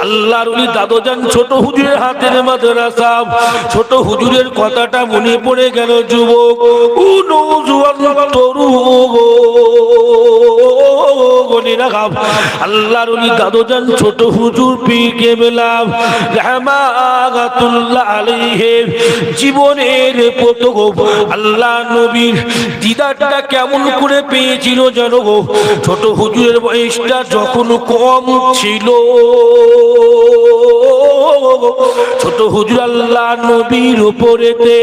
আল্লাহর ওলি দাদোজান ছোট হুজুরের হাতের মাদ্রাসা। ছোট হুজুরের কথাটা মনে পড়ে গেল। যুবক ও নওজোয়ান তরুণেরা, আল্লাহর ওলি দাদোজান ছোট হুজুর পীর কেবলা রাহমাতুল্লাহ আলাইহি জীবনের প্রথম আল্লাহ নবীর দিদারটা কেমন করে পেয়েছিল জানো গো? ছোট হুজুরের বয়সটা যখন কম ছিল, ছোট হুজুর আল্লাহ নবীর উপরেতে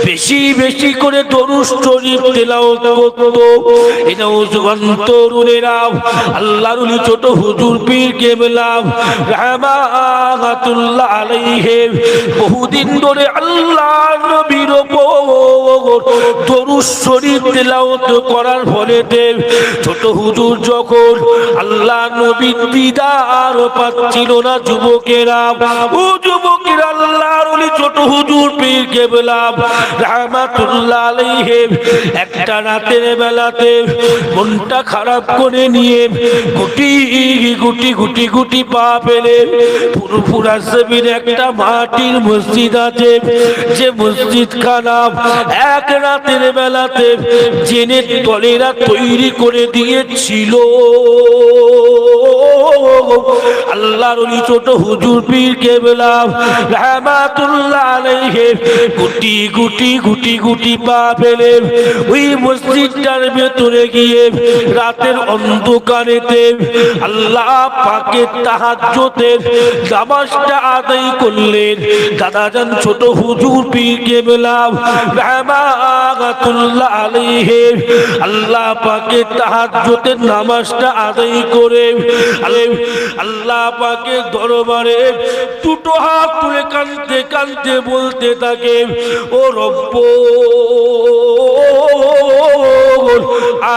বেশি বেশি করে দরুদ শরীফ তেলাওয়াত করত। এই নওজোয়ান তরুণেরা আল্লাহর ওলি ছোট হুজুর পীর কেবলা রাহমাতুল্লাহ আলাইহি বহুদিন ধরে আল্লাহ নবীর উপর দরুদ শরীফ তেলাওয়াত করার ফলেতে ছোট হুজুর যখন আল্লাহ নবীর দিদার পাচ্ছিল না, যুবকেরা ও যুবকেরা, আল্লাহর ওলি ছোট হুজুর পীর কেবলা রাহমাতুল্লাহ আলাইহি একটা রাতের বেলাতে মনটা খারাপ করে নিয়ে গুটি গুটি গুটি গুটি পা ফেলে ফুরফুরা জমিনে একটা মাটির মসজিদ আছে, যে মসজিদ খানা এক রাতের বেলাতে জেনে দলেরা তৈরি করে দিয়েছিল। আল্লাহর ওলি ছোট হুজুর পীর কেবলা রাহমাতুল্লাহ আলাইহি গুটি গুটি গুটি গুটি পা ফেলে ওই মসজিদটার ভেতরে গিয়ে রাতের অন্ধকারেতে আল্লাহ পাকের তাহাজ্জুদের নামাজটা আদায় করলেন। দাদাজান ছোট হুজুর পীর কেবলা রাহমাতুল্লাহ আলাইহি আল্লাহ পাকের তাহাজ্জুদের নামাজটা আদায় করে আল্লাহ পাকের দরবারে দুটো হাত তুলে কাঁদতে কাঁদতে বলতে থাকে, ও রব্বুল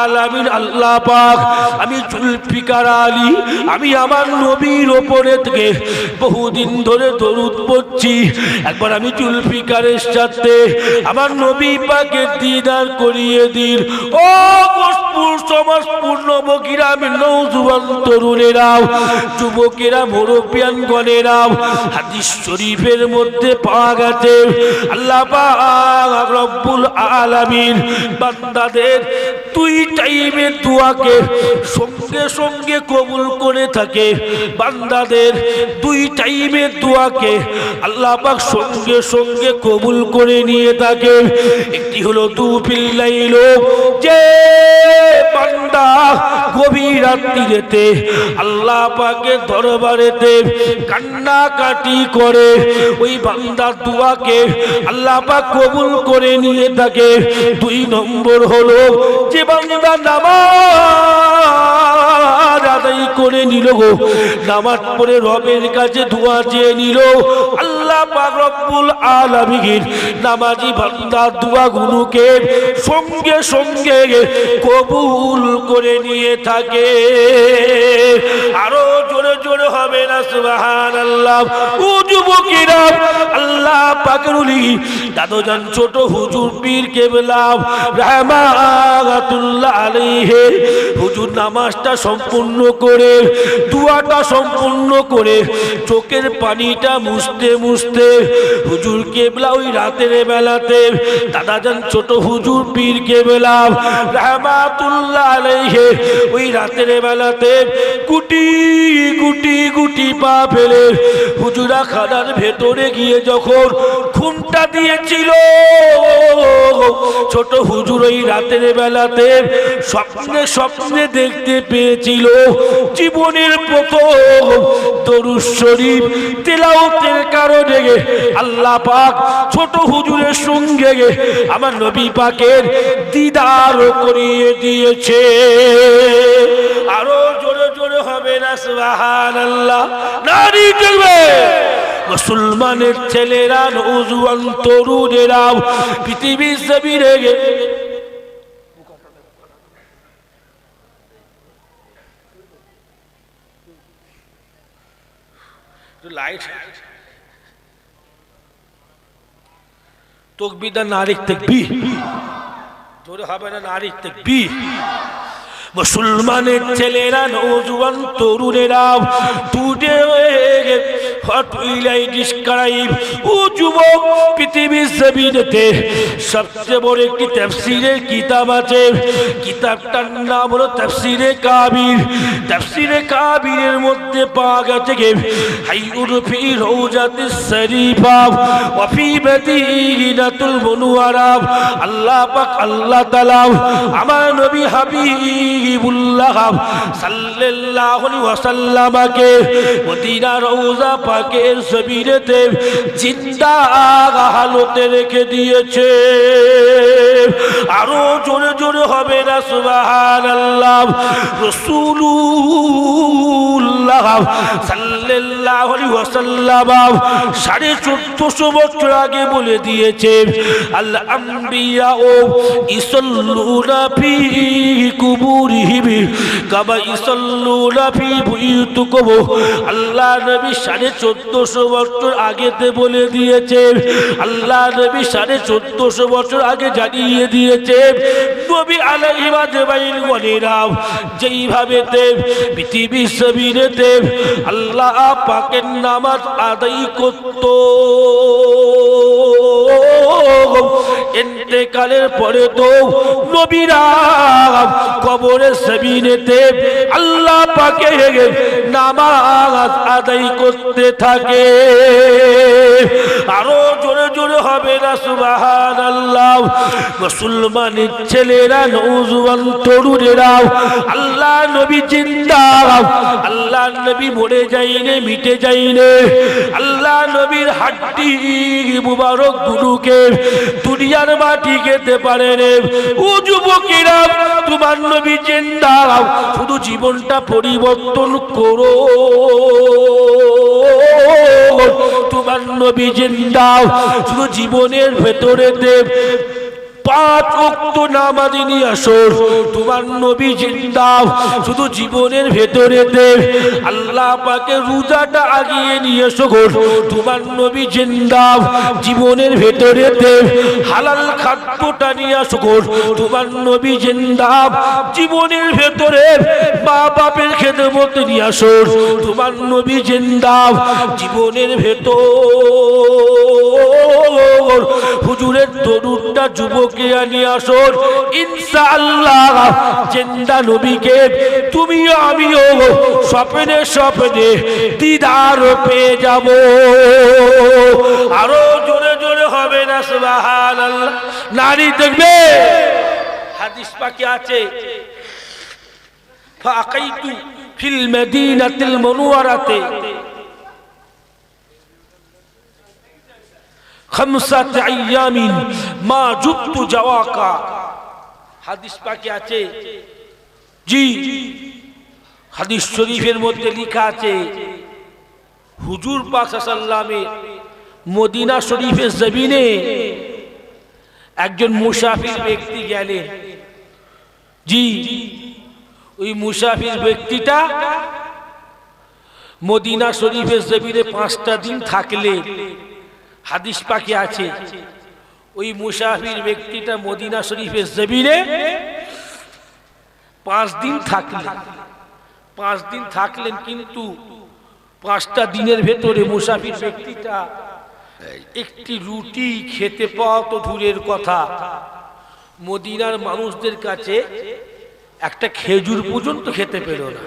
আলামিন আল্লাহ পাক, আমি জুলফিকার আলী, আমি আমার নবীর ওপরে থেকে বহুদিন ধরে দরুদ পড়ছি, একবার আমি জুলফিকারের সাথে আমার নবী পাকের দিদার করিয়ে দিন। ও গোসপুর সমাজপুর নবগ্রামের নওজোয়ান তরুণেরা, যুবকেরা, মুরব্বিয়ানগণেরা, হাদিস শরীফের মধ্যে পাওয়া গেছে আল্লাহ পাক রব্বুল আলামিন বান্দাদের দুই টাইমের দোয়াকে সঙ্গে সঙ্গে কবুল করে থাকে। বান্দাদের দুই টাইমের দোয়াকে আল্লাহ পাক সঙ্গে সঙ্গে কবুল করে নিয়ে থাকে। একটি হলো দুফিল লাইল, যে বান্দা গভীর রাত্রিতে আল্লাহ পাকের দরবারেতে কান্নাকাটি করে, ওই বান্দার দোয়াকে আল্লাহ পাক কবুল করে নিয়ে থাকে। দুই নম্বর হলো যে বান্দা নামাজ আদায় করে নিল গো, নামাজ পড়ে রবের কাছে দোয়া চেয়ে নিল, আল্লাহ পাক রব্বুল আলামিন নামাজি বান্দার দোয়াগুলোকে সঙ্গে সঙ্গে কবুল করে নিয়ে থাকে। আরো জোরে জোরে হবে না সুবহানাল্লাহ। ও যুবকেরা, আল্লাহ পাকের ওলি দাদোজান ছোট হুজুর পীর কেবলা রাহমাতুল্লাহ আলাইহি হুজুর নামাজটা সম্পূর্ণ করে, দোয়াটা সম্পূর্ণ করে, চোখের পানিটা মুছতে মুছতে হুজুর কেবলা ওই রাতের বেলাতে দাদাজান ছোট হুজুর পীর কেবলা রাহমাতুল্লাহ আলাইহি ওই রাতের বেলাতে গুটি গুটি গুটি পা ফেলে হুজুরা খানার ভেতরে গিয়ে যখন ঘুমটা দিয়েছিল, ছোট হুজুর ওই রাতের বেলাতে স্বপ্নে স্বপ্নে দেখতে পেয়েছিল জীবনের প্রথম দরুদ শরীফ তেলাওয়াতের কারণে আল্লাহ পাক ছোট হুজুরের সঙ্গে আমার নবী পাকের দিদার করিয়ে দিয়েছে। আরো জোরে জোরে হবে না সুবহানাল্লাহ। নারী চলবে মুসলমানের ছেলেরা, নওজোয়ান তরুণেরা পৃথিবীর জমিনে লাইট তকবীর নারী তাকবীর, জোরে হবে না নারী তাকবীর। মুসলমানের ছেলেরা, নওজোয়ান তরুণেরা টুটে টয়লাইটিস ক্রাইম। ও যুবক, পৃথিবীর জমিনেতে সবচেয়ে বড় একটি তাফসীরের কিতাব আছে, কিতাবটার নাম হলো তাফসীরে কাবির। তাফসীরে কাবিরের মধ্যে পাওয়া গেছে হাইউর ফি রওজাতিস শরীফা ওয়া ফি মদিনাতুল মুনওয়ারা। আল্লাহ পাক আল্লাহ তাআলা আমার নবী হাবিবুল্লাহ সাল্লাল্লাহু আলাইহি ওয়াসাল্লামকে মদিনা রওজা পাকের জমিনেতে জিন্দা হালতে রেখে দিয়েছে। আরো জোরে জোরে হবে না সুবহানাল্লাহ। রাসূলুল্লাহ সাল্লাল্লাহু আলাইহি ওয়াসাল্লাম 1450 বছর আগে বলে দিয়েছে, আল আম্বিয়া ও ইসাল্লুনা ফি কুবুরিহিম কামা ইসাল্লুনা ফি বুয়ুতিকুম। আল্লাহ নবী 1450 বছর আগেতে বলে দিয়েছে, আল্লাহ নবী 1450 বছর আগে জানিয়ে দিয়েছে, নবী আলাইহিস সালাম যেইভাবে পৃথিবীর জমিনেতে আল্লাহ পাকের নামাজ আদায় করত, ইন্তেকালের পরে তো নবীরা কবরের জমিনেতে আল্লাহ পাকের নামাজ আদায় করতে থাকে। আরো জোরে জোরে হবে না সুবহানাল্লাহ। মুসলমানের ছেলেরা, নওজোয়ান তরুণেরা, আল্লাহ নবী জিন্দা, আল্লাহ নবী মরে যায়নি, মিটে যায়নি। আল্লাহ নবীর হাড্ডি মুবারক গুলোকে দুনিয়ার মাটি খেতে পারেন। ও যুবকেরা, তোমার নবী জিন্দা, শুধু জীবনটা পরিবর্তন করো। তোমার নবী জিন্দা, শুধু জীবনের ভেতরে 5 ওয়াক্ত নামাজ নিয়ে আসো। তোমার নবী জিন্দা, শুধু জীবনের ভেতরে আল্লাহ পাকের রোজাটা আগিয়ে নিয়ে এসো। তোমার নবী জিন্দা, জীবনের ভেতরে হালাল খাদ্যটা নিয়ে আসো। তোমার নবী জিন্দা, জীবনের ভেতরে মা বাপের খেদমত নিয়ে আসো। তোমার নবী জিন্দা, জীবনের ভেতর হুজুরের দরুদটা যুবক নিয়ে আসো। ইনশাআল্লাহ জিন্দা নবীকে তুমিও আমিও স্বপ্নে স্বপ্নে দিদার পেয়ে যাব। আরো জোরে জোরে হবে না সুবহানাল্লাহ। নারী দেখবে, হাদিস পাকে আছে, ফাকাইতু ফিল মদিনাতিল মুনওয়ারাতে 5 আইয়ামিন মা জুবতু জাওয়াকা। হাদিস পাকে আছে, জি হাদিস শরীফের মধ্যে লেখা আছে, হুজুর পাক সাল্লাল্লাহু আলাইহি মদিনা শরীফের জমিনে একজন মুসাফির ব্যক্তি গেলেন। জি ওই মুসাফির ব্যক্তিটা মদিনা শরীফের জমিনে 5টা দিন থাকলে, হাদিস পাকে আছে, ওই মুসাফির ব্যক্তিটা মদিনা শরীফের জমিনে 5 দিন থাকলেন। 5 দিন থাকলেন, কিন্তু 5টা দিনের ভেতরে মুসাফির ব্যক্তিটা একটি রুটি খেতে পাওয়া তো দূরের কথা, মদিনার মানুষদের কাছে একটা খেজুর পর্যন্ত খেতে পেল না।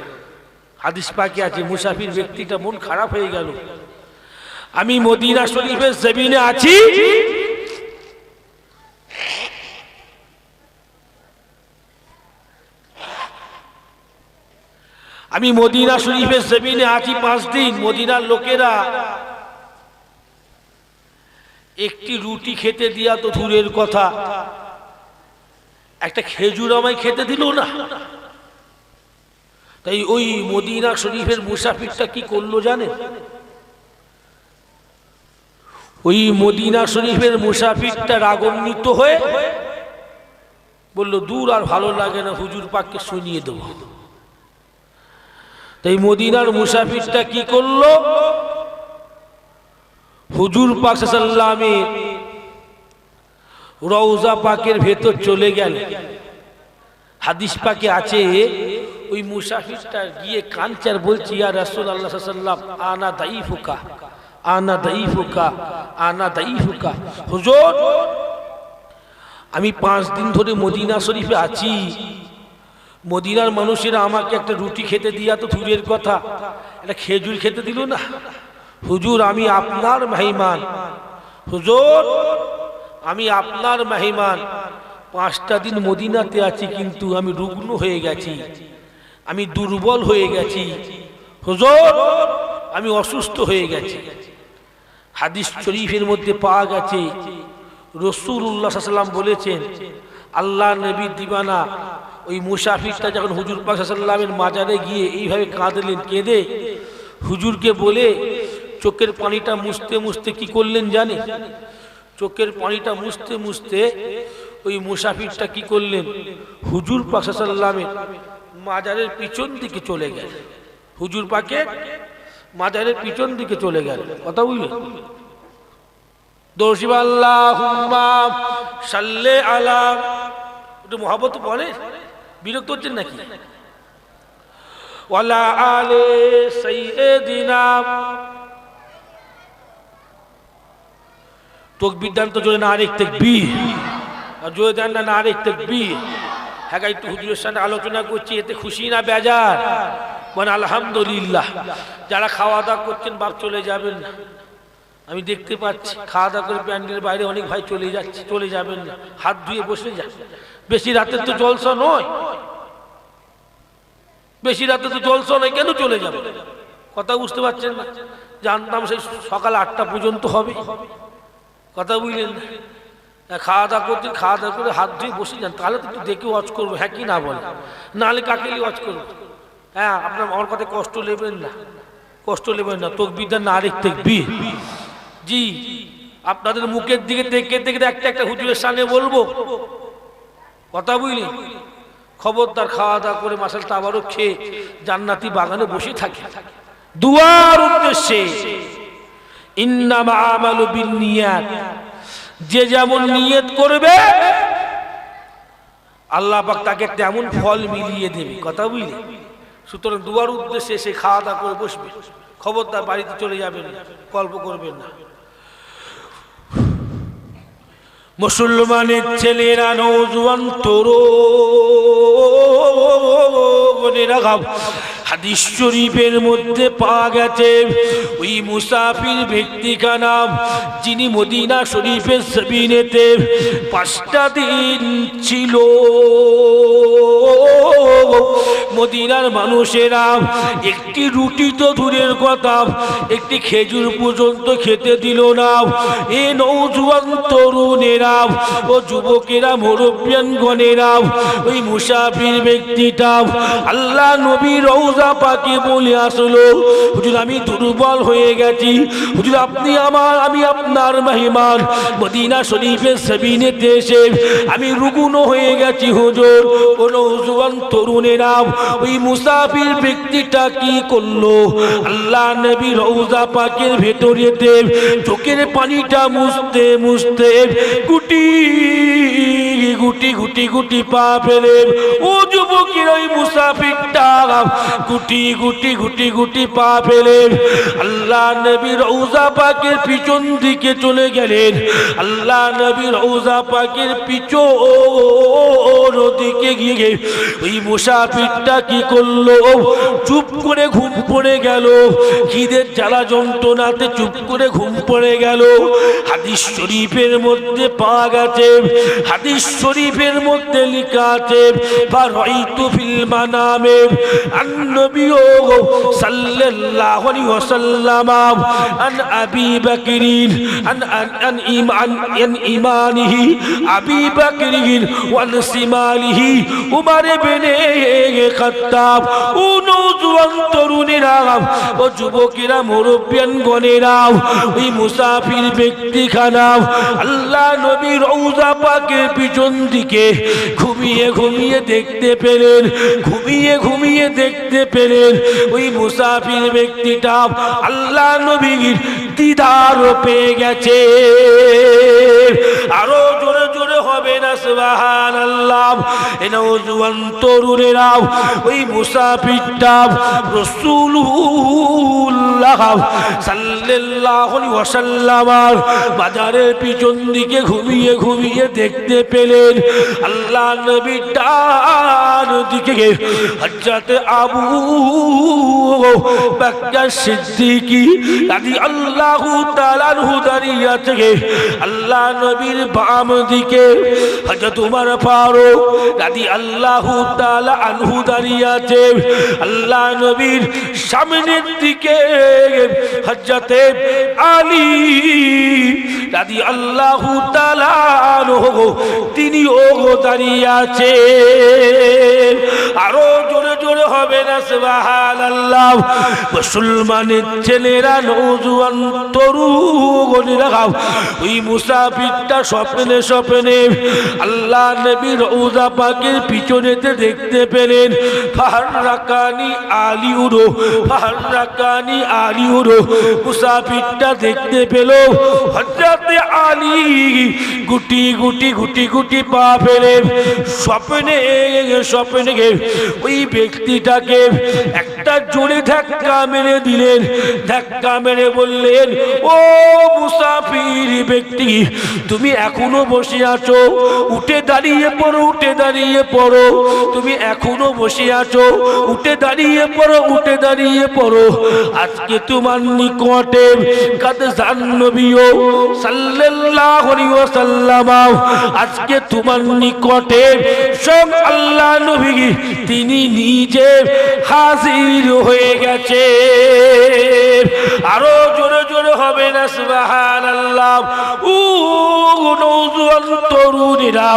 হাদিস পাকে আছে, মুসাফির ব্যক্তিটা মন খারাপ হয়ে গেল, আমি মদিনা শরীফের জমিনে আছি, আমি মদিনা শরীফের জমিনে আছি 5 দিন, মদিনার লোকেরা একটি রুটি খেতে দিয়া তো দূরের কথা, একটা খেজুর আমায় খেতে দিল না। তাই ওই মদিনা শরীফের মুসাফিরটা কি করলো জানেন? ওই মদিনা শরীফের মুসাফিরটা রাগান্বিত হয়ে বলল, দূর আর ভালো লাগে না, হুজুর পাককে শুনিয়ে দেব। তাই মদিনার মুসাফিরটা কি করলো, হুজুর পাক সাল্লাল্লাহু আলাইহি রওজা পাকের ভেতর চলে গেল। হাদিস পাকে আছে, ওই মুসাফিরটা গিয়ে কানচার বলছি, ইয়া রাসূলুল্লাহ সাল্লাল্লাহু আলাইহি ওয়াসাল্লাম আনা দাইফুকা, আনা দাইফুকা আনা দাইফুকা। হুজুর আমি 5 দিন ধরে মদিনা শরীফে আছি, মদিনার মানুষেরা আমাকে একটা রুটি খেতে দিয়া তো দূরের কথা, একটা খেজুর খেতে দিল না। হুজুর আমি আপনার মেহমান, হুজুর আমি আপনার মেহমান। 5টা দিন মদিনাতে আছি, কিন্তু আমি রুগ্ন হয়ে গেছি, আমি দুর্বল হয়ে গেছি হুজুর, আমি অসুস্থ হয়ে গেছি। হাদিস শরীফের মধ্যে পাওয়া গেছে রাসূলুল্লাহ সাল্লাল্লাহু আলাইহি ওয়াসাল্লাম বলেছেন, আল্লাহ নবীর দিবানা ওই মুসাফিরটা যখন হুজুর পাক সাল্লাল্লাহু আলাইহি ওয়াসাল্লামের মাজারে গিয়ে এইভাবে কাঁদলেন, কেঁদে হুজুরকে বলে চোখের পানিটা মুছতে মুছতে কি করলেন জানে? চোখের পানিটা মুছতে মুছতে ওই মুসাফিরটা কি করলেন, হুজুর পাক সাল্লাল্লাহু আলাইহি ওয়াসাল্লামের মাজারের পিছন দিকে চলে গেল। হুজুর পাকের মাজারের পিছন দিকে চলে গেল। কথা বুঝলেন? দোষিব আল্লাহুম্মা সাল্লি আলা, একটু মহব্বত পড়ে, বিরক্ত হচ্ছেন নাকি? ওয়ালা আলে সাইয়্যিদিনা, তাকবীর দান তো জোরে না, আরেক তাকবীর, আর জোরে দেন না আরেক তাকবীর। হ্যাঁ একটু হুজুরের সাথে আলোচনা করছি, এতে খুশি না বেজার? মানে আলহামদুলিল্লাহ। যারা খাওয়া দাওয়া করছেন বাপ চলে যাবেন না, আমি দেখতে পাচ্ছি খাওয়া দাওয়া করে প্যান্ডেলের বাইরে অনেক ভাই চলে যাচ্ছে, চলে যাবেন না, হাত ধুয়ে বসে যান। বেশি রাতে তো জলসা নয়, বেশি রাতে তো জলসা নয়, কেন চলে যাবে? কথা বুঝতে পারছেন না? জানতাম সেই সকাল 8টা পর্যন্ত হবে। কথা বুঝলেন? খাওয়া দাওয়া করছেন, খাওয়া দাওয়া করে হাত ধুয়ে বসে যান, তাহলে তো একটু দেখে ওয়াচ করবো। হ্যাঁ কি না বলে? নাহলে কাকে ওয়াচ করবো? হ্যাঁ আপনার আমার কথায় কষ্ট নেবেন না, কষ্ট নেবেন না। তাকবীর দেন না আরেক তাকবীর। জি আপনাদের মুখের দিকে দেখে দেখে একটা একটা হুজুরের সামনে বলবো। কথা বুঝলি? খবরদার খাওয়া দাওয়া করে মাসাল তাবারক খেয়ে জান্নাতি বাগানে বসে থাকে দুয়ার উদ্দেশ্যে। ইন্নামা আমালু বিন্নিয়াত, যে যেমন নিয়ত করবে আল্লাহ পাক তাকে তেমন ফল মিলিয়ে দেবে। কথা বুঝলি? সুতরাং দুয়ার উদ্দেশ্যে সে খাওয়া দাওয়া করে বসবে, খবরদার বাড়িতে চলে যাবেন না, গল্প করবেন না। মুসলমানের ছেলেরা, নওজোয়ান তরুণেরা, হাদিস শরীফের মধ্যে পাওয়া গেছে ওই মুসাফির ব্যক্তিখানা যিনি মদিনা শরীফের জমিনেতে 5টা দিন ছিল, মদিনার মানুষেরা একটি রুটি তো দূরের কথা, একটি খেজুর পর্যন্ত খেতে দিল না। এ নওজোয়ান তরুণেরা ও যুবকেরা, মুরব্বিয়ানগণেরা, ওই মুসাফির ব্যক্তিটা আল্লাহ নবীর রওজা পাকে বলে আসলো, হুজুর আমি দুর্বল হয়ে গেছি, হুজুর আপনি আমার, আমি আপনার মেহমান, মদিনা শরীফের জমিনেতে এসে আমি রুগ্ন হয়ে গেছি হুজুর। ও নওজোয়ান তরুণেরা, ওই মুসাফির ব্যক্তিটা কি করলো, আল্লাহ নবী রওজা পাকের ভেতরেতে চোখের পানিটা মুছতে মুছতে গুটি গুটি গুটি গুটি পা ফেলে, ও যুবকের ওই মুসাফিরটা গুটি গুটি গুটি গুটি পা ফেলে আল্লাহ নবী রওজা পাকের পিছন দিকে চলে গেলেন। আল্লাহ নবী রওজা পাকের পিছন দিকে গিয়ে ওই মুসাফিরটা কি করলো, চুপ করে ঘুম পড়ে গেল, খিদের জ্বালা যন্ত্রণাতে চুপ করে ঘুম পড়ে গেল। হাদিস শরীফের মধ্যে পাওয়া গেছে, হাদিস শরীফের মধ্যে লেখা আছে, ফারাইতু ফিল মানামে আন-নবী সাল্লাল্লাহু আলাইহি ওয়াসাল্লাম আন আবি বকরিন আন ইমানিহি আবি বকরিন ওয়া সিমালিহি উমর ইবনে খাত্তাব। ও নওজোয়ান তরুণেরা, ও যুবকেরা, মুরব্বিয়ানগণেরা, ওই মুসাফির ব্যক্তিখানা আল্লাহ নবী রওজা পাকের পিছন দিকে ঘুমিয়ে ঘুমিয়ে দেখতে পেলেন, ঘুমিয়ে ঘুমিয়ে দেখতে পেলেন ওই মুসাফির ব্যক্তিটা আল্লাহ নবীর দিদার পেয়ে গেছে। আরো জোরে জোরে হবে না না সুবহানাল্লাহ। এ নওজোয়ান তরুণেরা ওই মুসাফিরটা রাসূলুল্লাহ সাল্লাল্লাহু আলাইহি ওয়াসাল্লাম বাজারের পিছন দিকে ঘুমিয়ে ঘুমিয়ে দেখতে পেলেন আল্লাহ নবীর ডান দিকে হযরত আবু বকর সিদ্দিকী রাদিয়াল্লাহু তাআলা আনহু দাঁড়িয়ে থেকে আল্লাহ নবীর বাম দিকে হযরত উমর ফারুক রাদিয়াল্লাহু তাআলা আনহু দাঁড়িয়ে আছে আল্লাহ নবীর সামনের দিকে হযরত আলী রাদিয়াল্লাহু তাআলা আনহু তিনিও দাঁড়িয়ে আছে। আরো জোরে জোরে হবে না সুবহানাল্লাহ। মুসলমানের ছেলেরা নওজোয়ান তরুণেরা ওই মুসাফিরটা স্বপ্নে স্বপ্নে আল্লাহ নবীর রওজা পাকের পিছনেতে দেখতে পেলেন ফাররাকানি আলিউরো ফাররাকানি আলিউরো মুসাফিরটা দেখতে পেল হযরত আলী গুটি গুটি গুটি গুটি পা ফেলে স্বপ্নে স্বপ্নে ওই ব্যক্তিটাকে একটা জোরে ধাক্কা মেরে দিলেন। ধাক্কা মেরে বললেন, ও মুসাফির ব্যক্তি, তুমি এখনো বসে আছো? উঠে দাঁড়িয়ে পড়ো, উঠে দাঁড়িয়ে পড়ো। তুমি এখনো বসে আছো? উঠে দাঁড়িয়ে পড়ো, উঠে দাঁড়িয়ে পড়ো। আজকে তোমার নিকটে কাদ জান্নবিও সাল্লাল্লাহু আলাইহি ওয়াসাল্লাম, আজকে তোমার নিকটে সব আল্লাহ নবী তিনি নিজে হাজির হয়ে গেছে। আরো জোরে জোরে হবে না সুবহানাল্লাহ। ও নওজোয়ান তরুণেরা,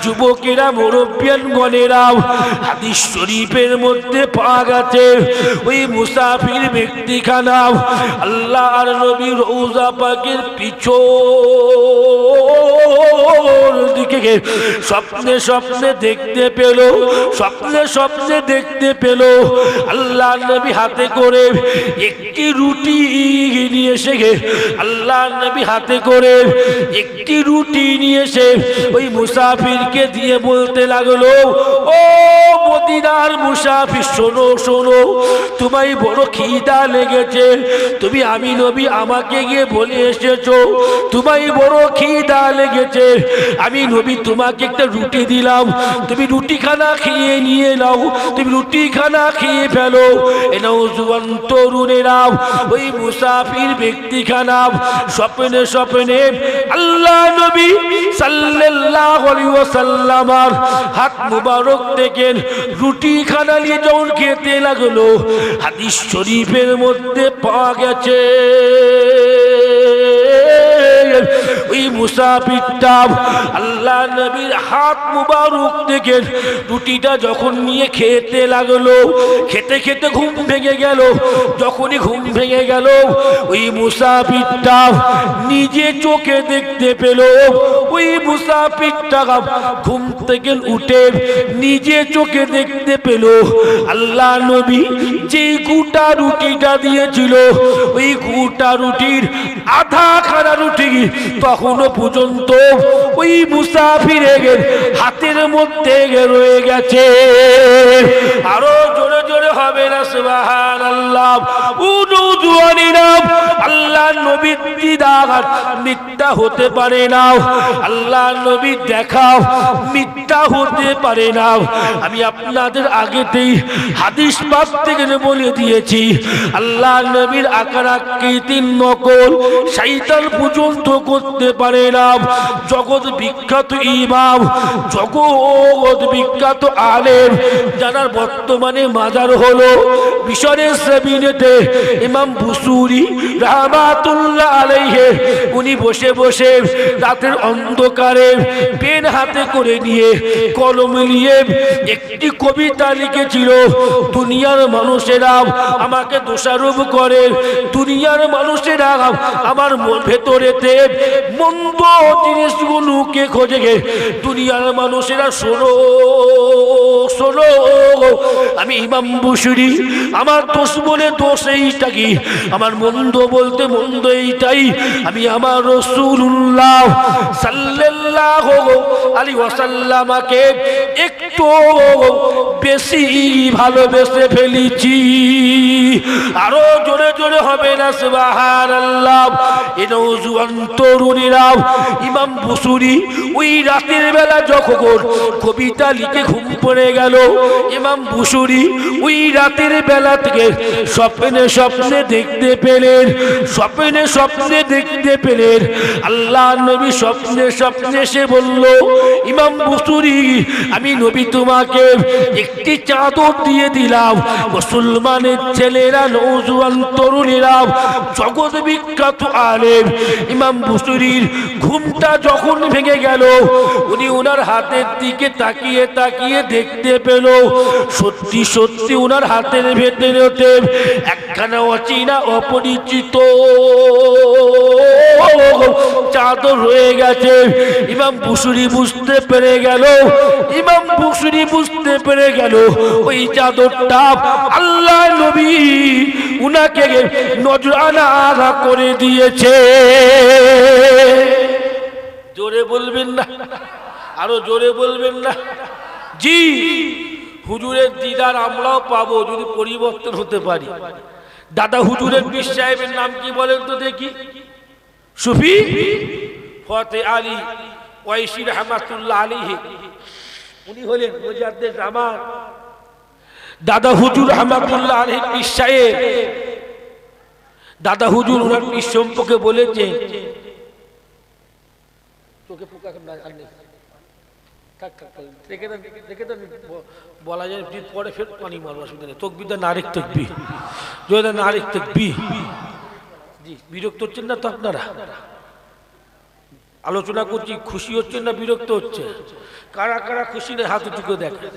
যুবকেরা, মুরব্বিয়ানগণেরা, হাদিস শরীফের মধ্যে পাওয়া গেছে ওই মুসাফির ব্যক্তিখানা আল্লাহর নবীর রওজা পাকের পিছন দিকে স্বপ্নে স্বপ্নে দেখতে পেল, স্বপ্নে স্বপ্নে দেখতে পেল আল্লাহ নবী হাতে করে একটি রুটি নিয়ে এসে আল্লাহ নবী হাতে করে একটি রুটি নিয়ে এসে ওই মুসাফিরকে দিয়ে বলতে লাগলো, ও মদিনার মুসাফির, শোনো শোনো, তোমায় বড় খিদা লেগেছে, তুমি আমি নবী আমাকে গিয়ে বলে এসেছো তোমায় বড় খিদা লেগেছে, আমি নবী তোমাকে একটা রুটি দিলাম, তুমি রুটিখানা খেয়ে নিয়ে নাও, তুমি রুটিখানা খেয়ে ফেলো। এ নওজোয়ান তরুণেরা ওই মুসাফির ব্যক্তিখানা স্বপ্নে স্বপ্নে আল্লাহ নবী সাল্লাল্লাহু আলাইহি ওয়াসাল্লাম হাত মুবারক থেকে রুটিখানা নিয়ে যখন খেতে লাগলো, হাদিস শরীফের মধ্যে পাওয়া গেছে ওই মুসাফিরটা আল্লাহ নবীর হাত মুবারক থেকে রুটিটা যখন নিয়ে খেতে লাগলো, খেতে খেতে ঘুম ভেঙে গেল। যখনই ঘুম ভেঙে গেল, ওই মুসাফিরটা নিজে চোখে দেখতে পেল, ওই মুসাফিরটা ঘুম থেকে উঠে নিজে চোখে দেখতে পেল আল্লাহ নবী যে গোটা রুটিটা দিয়েছিল, ওই গোটা রুটির আধা খানা রুটি তখনো পর্যন্ত ওই মুসাফিরের হাতের মধ্যে রয়ে গেছে। আরো জোরে জোরে হবে না সুবহানাল্লাহ। আল্লাহ নবীর দিদার মিথ্যা হতে পারে না, আল্লাহ নবীর দেখা মিথ্যা হতে পারে না। আমি আপনাদের আগেতেই হাদিস পাক থেকে বলে দিয়েছি, আল্লাহ নবীর আকার আকৃতির নকল শয়তান পর্যন্ত করতে পারে না। জগৎ বিখ্যাত ইমাম, জগৎ বিখ্যাত আলেম, যার বর্তমানে মাজার হলো মিশরের জমিনেতে ইমাম বুসুরি রাহমাতুল্লাহ আলাইহি, উনি বসে বসে রাতের অন্ধকারে পেন হাতে করে নিয়ে কলম নিয়ে একটি কবিতা লিখেছিল। দুনিয়ার মানুষেরা আমাকে দোষারোপ করে, দুনিয়ার মানুষেরা আমার ভেতরেতে মন্দ জিনিসগুলোকে খোঁজে, দুনিয়ার মানুষেরা শোনো শোনো, আমি ইমাম বুসুরি, আমার দোষ বলে দোষ এইটা কি, আমার মন্দ বলতে মন্দ এইটাই, আমি আমার রাসূলুল্লাহ সাল্লাল্লাহু আলাইহি ওয়াসাল্লামকে একটু বেশি ভালোবেসে ফেলেছি। আরো জোরে জোরে হবে না সুবহানাল্লাহ। এই নওজোয়ান তরুণীরা, ইমাম বুসুরি ওই রাতের বেলা যখন কবিতা লিখে ঘুম পড়ে গেল, ইমাম বুসুরি ওই রাতের বেলা থেকে স্বপ্নে স্বপ্নে দেখতে পেলেন, স্বপ্নে স্বপ্নে দেখতে পেলেন আল্লাহ নবী স্বপ্নে স্বপ্নে সে বলল, ইমাম বুসুরি আমি নবী তোমাকে একটি চাদর দিয়ে দিলাম। মুসলমানের ছেলেরা, নওজোয়ান তরুণীরা, জগৎ বিখ্যাত আলেম ইমাম বুসুরির ঘুমটা যখন ভেঙে গেল, উনি ওনার হাতের দিকে তাকিয়ে তাকিয়ে দেখতে পেল সত্যি সত্যি ওনার হাতের ভেতরে একখানা অচেনা অপরিচিত চাদর রয়ে গেছে। ইমাম বুসুরি বুঝতে পেরে গেল, ইমাম বুসুরি বুঝতে পেরে গেল ওই চাদরটা আল্লাহ নবী উনাকে নজরানা করে দিয়েছে। জোরে বলবেন না, আরো জোরে বলবেন না। জি, হুজুরের দিদার আমরাও পাবো যদি পরিবর্তন হতে পারি। দাদা হুজুরের পীর সাহেবের নাম কি বলেন তো দেখি? সুফি ফতে আলী ওয়াইসি রহমাতুল্লাহ আলাইহি, উনি হলেন মুজাদ্দিদ জামান। দাদা হুজুর রহমাতুল্লাহ আলাইহি পীর সাহেব, দাদা হুজুর ওনার পীর সম্পর্কে বলেছেন, তোকে পোকা বলা যায় পরে ফের পানি মারবো, অসুবিধা নেই। তকবিরটা নারিক তকবি, যদি নারিক তকবি। জি, বিরক্ত হচ্ছেন না তো আপনারা? আলোচনা করছি, খুশি হচ্ছেন না বিরক্ত হচ্ছে? কারা কারা খুশি নেই হাত উঁচু করে দেখে।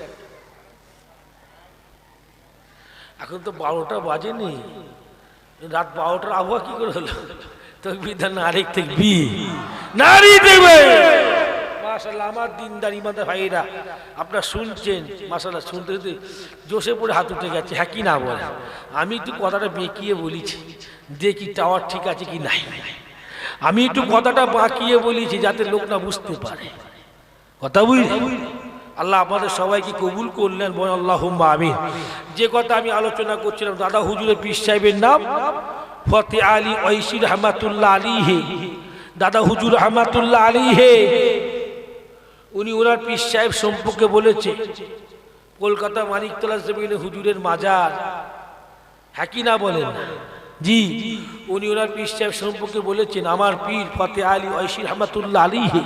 এখন তো 12টা বাজেনি, রাত 12টার আবহাওয়া কি করে হলো? তকবিরটা নারিক তকবি, নারী দেবে। মাশাআল্লাহ, আমার দিনদার ইমানদার ভাইরা আপনারা শুনছেন, মাশাআল্লাহ শুনতে শুনতে জোশে পড়ে হাত উঠে গেছে। হ্যাঁ কি না বলে? আমি একটু কথাটা বেঁকিয়ে বলেছি, দেখি টাওয়ার ঠিক আছে কি নাই। আমি একটু কথাটা বাঁকিয়ে বলেছি যাতে লোক না বুঝতে পারে কথা, বুঝলি? আল্লাহ আমাদের সবাইকে কবুল করলেন, বলেন আল্লাহুম্মা আমিন। যে কথা আমি আলোচনা করছিলাম, দাদা হুজুরের পীর সাহেবের নাম ফতে আলী ওয়াইসি রহমাতুল্লাহ আলাইহি। দাদা হুজুর রহমাতুল্লাহ আলাইহি উনি ওনার পীর সাহেব সম্পর্কে বলেছে, কলকাতা মানিকতলা জমিনে হুজুরের মাজার। হ্যাঁ কি না বলেন? জি, উনি ওনার পীর সাহেব সম্পর্কে বলেছেন, আমার পীর ফতে আলী ওয়াইসি রহমাতুল্লাহ আলাইহি,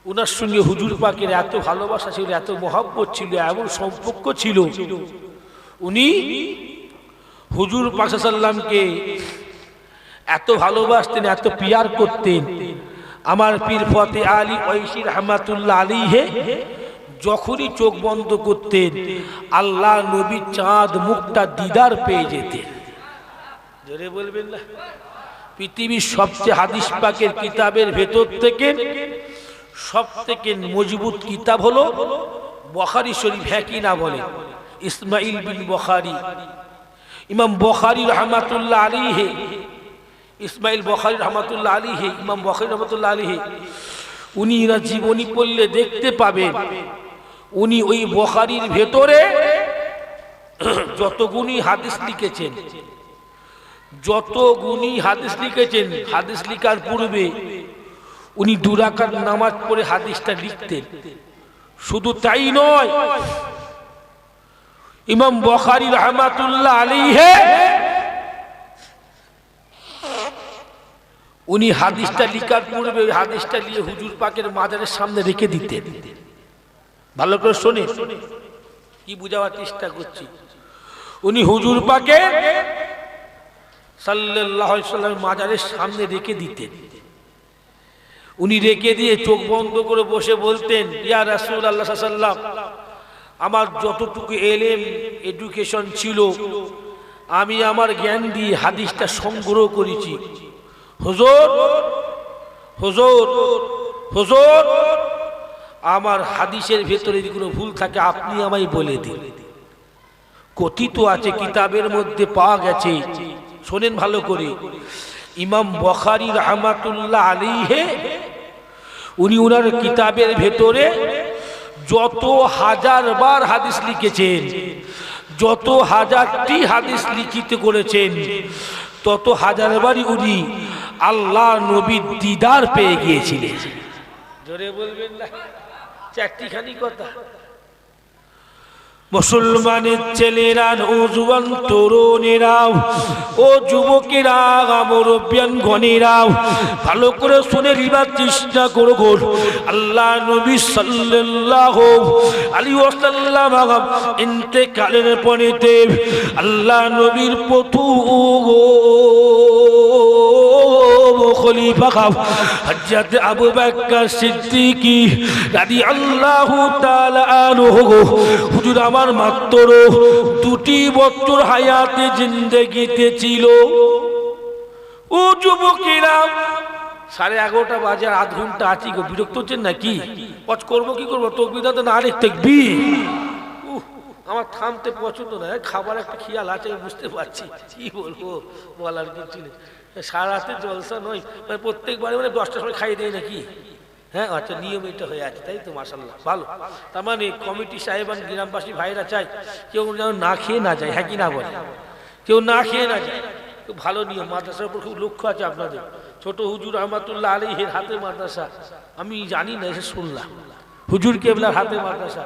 ওনার সঙ্গে হুজুর পাকের এত ভালোবাসা ছিল, এত মহব্বত ছিল, এমন সম্পর্ক ছিল, উনি হুজুর পাক সাল্লাল্লাহু আলাইহি ওয়াসাল্লামকে এত ভালোবাসতেন, এত পিয়ার করতেন। আমার পীর ফতে আলী ওয়াইসি রহমাতুল্লাহ আলাইহি যখনই চোখ বন্ধ করতেন, আল্লাহ নবী চাঁদ মুখটা দিদার পেয়ে যেতেন। জোরে বলবেন না? পৃথিবীর সবচেয়ে হাদিস পাকের কিতাবের ভেতর থেকে সব থেকে মজবুত কিতাব হলো বুখারী শরীফ। হ্যাঁ কি না বলে? ইসমাইল বিন বুখারী, ইমাম বুখারী রহমাতুল্লাহ আলাইহি, ইসমাইল বুখারী রহমাতুল্লাহ আলাইহি, ইমাম বুখারী রহমাতুল্লাহ আলাইহি, উনি না জীবনী পড়লে দেখতে পাবেন, উনি ওই বুখারীর ভেতরে যত গুণী হাদিস লিখেছেন, যত গুণী হাদিস লিখেছেন, হাদিস লিখার পূর্বে উনি 2 রাকাত নামাজ পড়ে হাদিসটা লিখতেন। শুধু তাই নয়, ইমাম বুখারী রহমাতুল্লাহ আলাইহি উনি হাদিসটা লিখার পূর্বে ওই হাদিসটা নিয়ে হুজুর পাকের মাজারের সামনে রেখে দিতেন। ভালো করে শুনে কি বুঝাবার চেষ্টা করছি। উনি হুজুর পাকে সাল্লাল্লাহু আলাইহি ওয়াসাল্লামের মাজারের সামনে রেখে দিতেন। উনি রেখে দিয়ে চোখ বন্ধ করে বসে বলতেন, ইয়া রাসূলুল্লাহ সাল্লাল্লাহু আলাইহি ওয়াসাল্লাম, আমার যতটুকু এলেম এডুকেশন ছিল আমি আমার জ্ঞান দিয়ে হাদিসটা সংগ্রহ করেছি। হুজুর হুজুর হুজুর, আমার হাদিসের ভেতরে যদি কোনো ভুল থাকে আপনি আমায় বলে দিন। কথিত আছে, কিতাবের মধ্যে পাওয়া গেছে, শোনেন ভালো করে, ইমাম বুখারী রাহমাতুল্লাহ আলাইহি উনি ওনার কিতাবের ভেতরে যত হাজারবার হাদিস লিখেছেন, যত হাজারটি হাদিস লিখিত করেছেন, তত হাজারবারই উনি আল্লাহ নবীর দিদার পেয়ে গিয়েছিলেন। জোরে বলবেন না, চারটিখানি কথা। মুসলমানের ছেলেরা, নওজোয়ান তরুণেরাও, ও যুবকেরা, মুরব্বিয়ান গণেরাও, ভালো করে শুনে নিবার চেষ্টা করো। আল্লাহ নবী সাল্লাল্লাহু আলাইহি ওয়াসাল্লাম ইন্তেকালের পরেতে আল্লাহ নবীর প্রথম খলিফা হযরত আবু বকর সিদ্দিক রাদিয়াল্লাহু তাআলা আনহু, হুজুর আমার মাত্র 2টি বছর হায়াতে জিন্দেগিতে ছিল। ও যুবকেরা, 11:30 বাজে, আর আধ ঘন্টা আছি গো, বিরক্ত হচ্ছেন নাকি? ওয়াজ করবো কি করবো, তকবীর তো না, আরেক তাকবীর। আমার থামতে পছন্দ না, খাবার একটা খেয়াল আছে, বুঝতে পারছি, কি বলবো, বলার কিছু নেই। সারা রাতে জলসা নয়, প্রত্যেকবারে 10টার সময় খাইয়ে দেয় নাকি? হ্যাঁ, আচ্ছা, নিয়ম এটা হয়ে আছে, তাই তো, মাশাআল্লাহ, ভালো। তার মানে কমিটি সাহেবান, গ্রামবাসী ভাইরা চাই কেউ যেন না খেয়ে না যায়, হ্যাঁ কি না বলে, কেউ না খেয়ে না যায়, খুব ভালো নিয়ম। মাদ্রাসার উপর খুব লক্ষ্য আছে আপনাদের। ছোট হুজুর রহমাতুল্লাহ আলাইহির হাতে মাদ্রাসা, আমি জানি না, এসে শুনলাম হুজুর কেবলার হাতে মাদ্রাসা।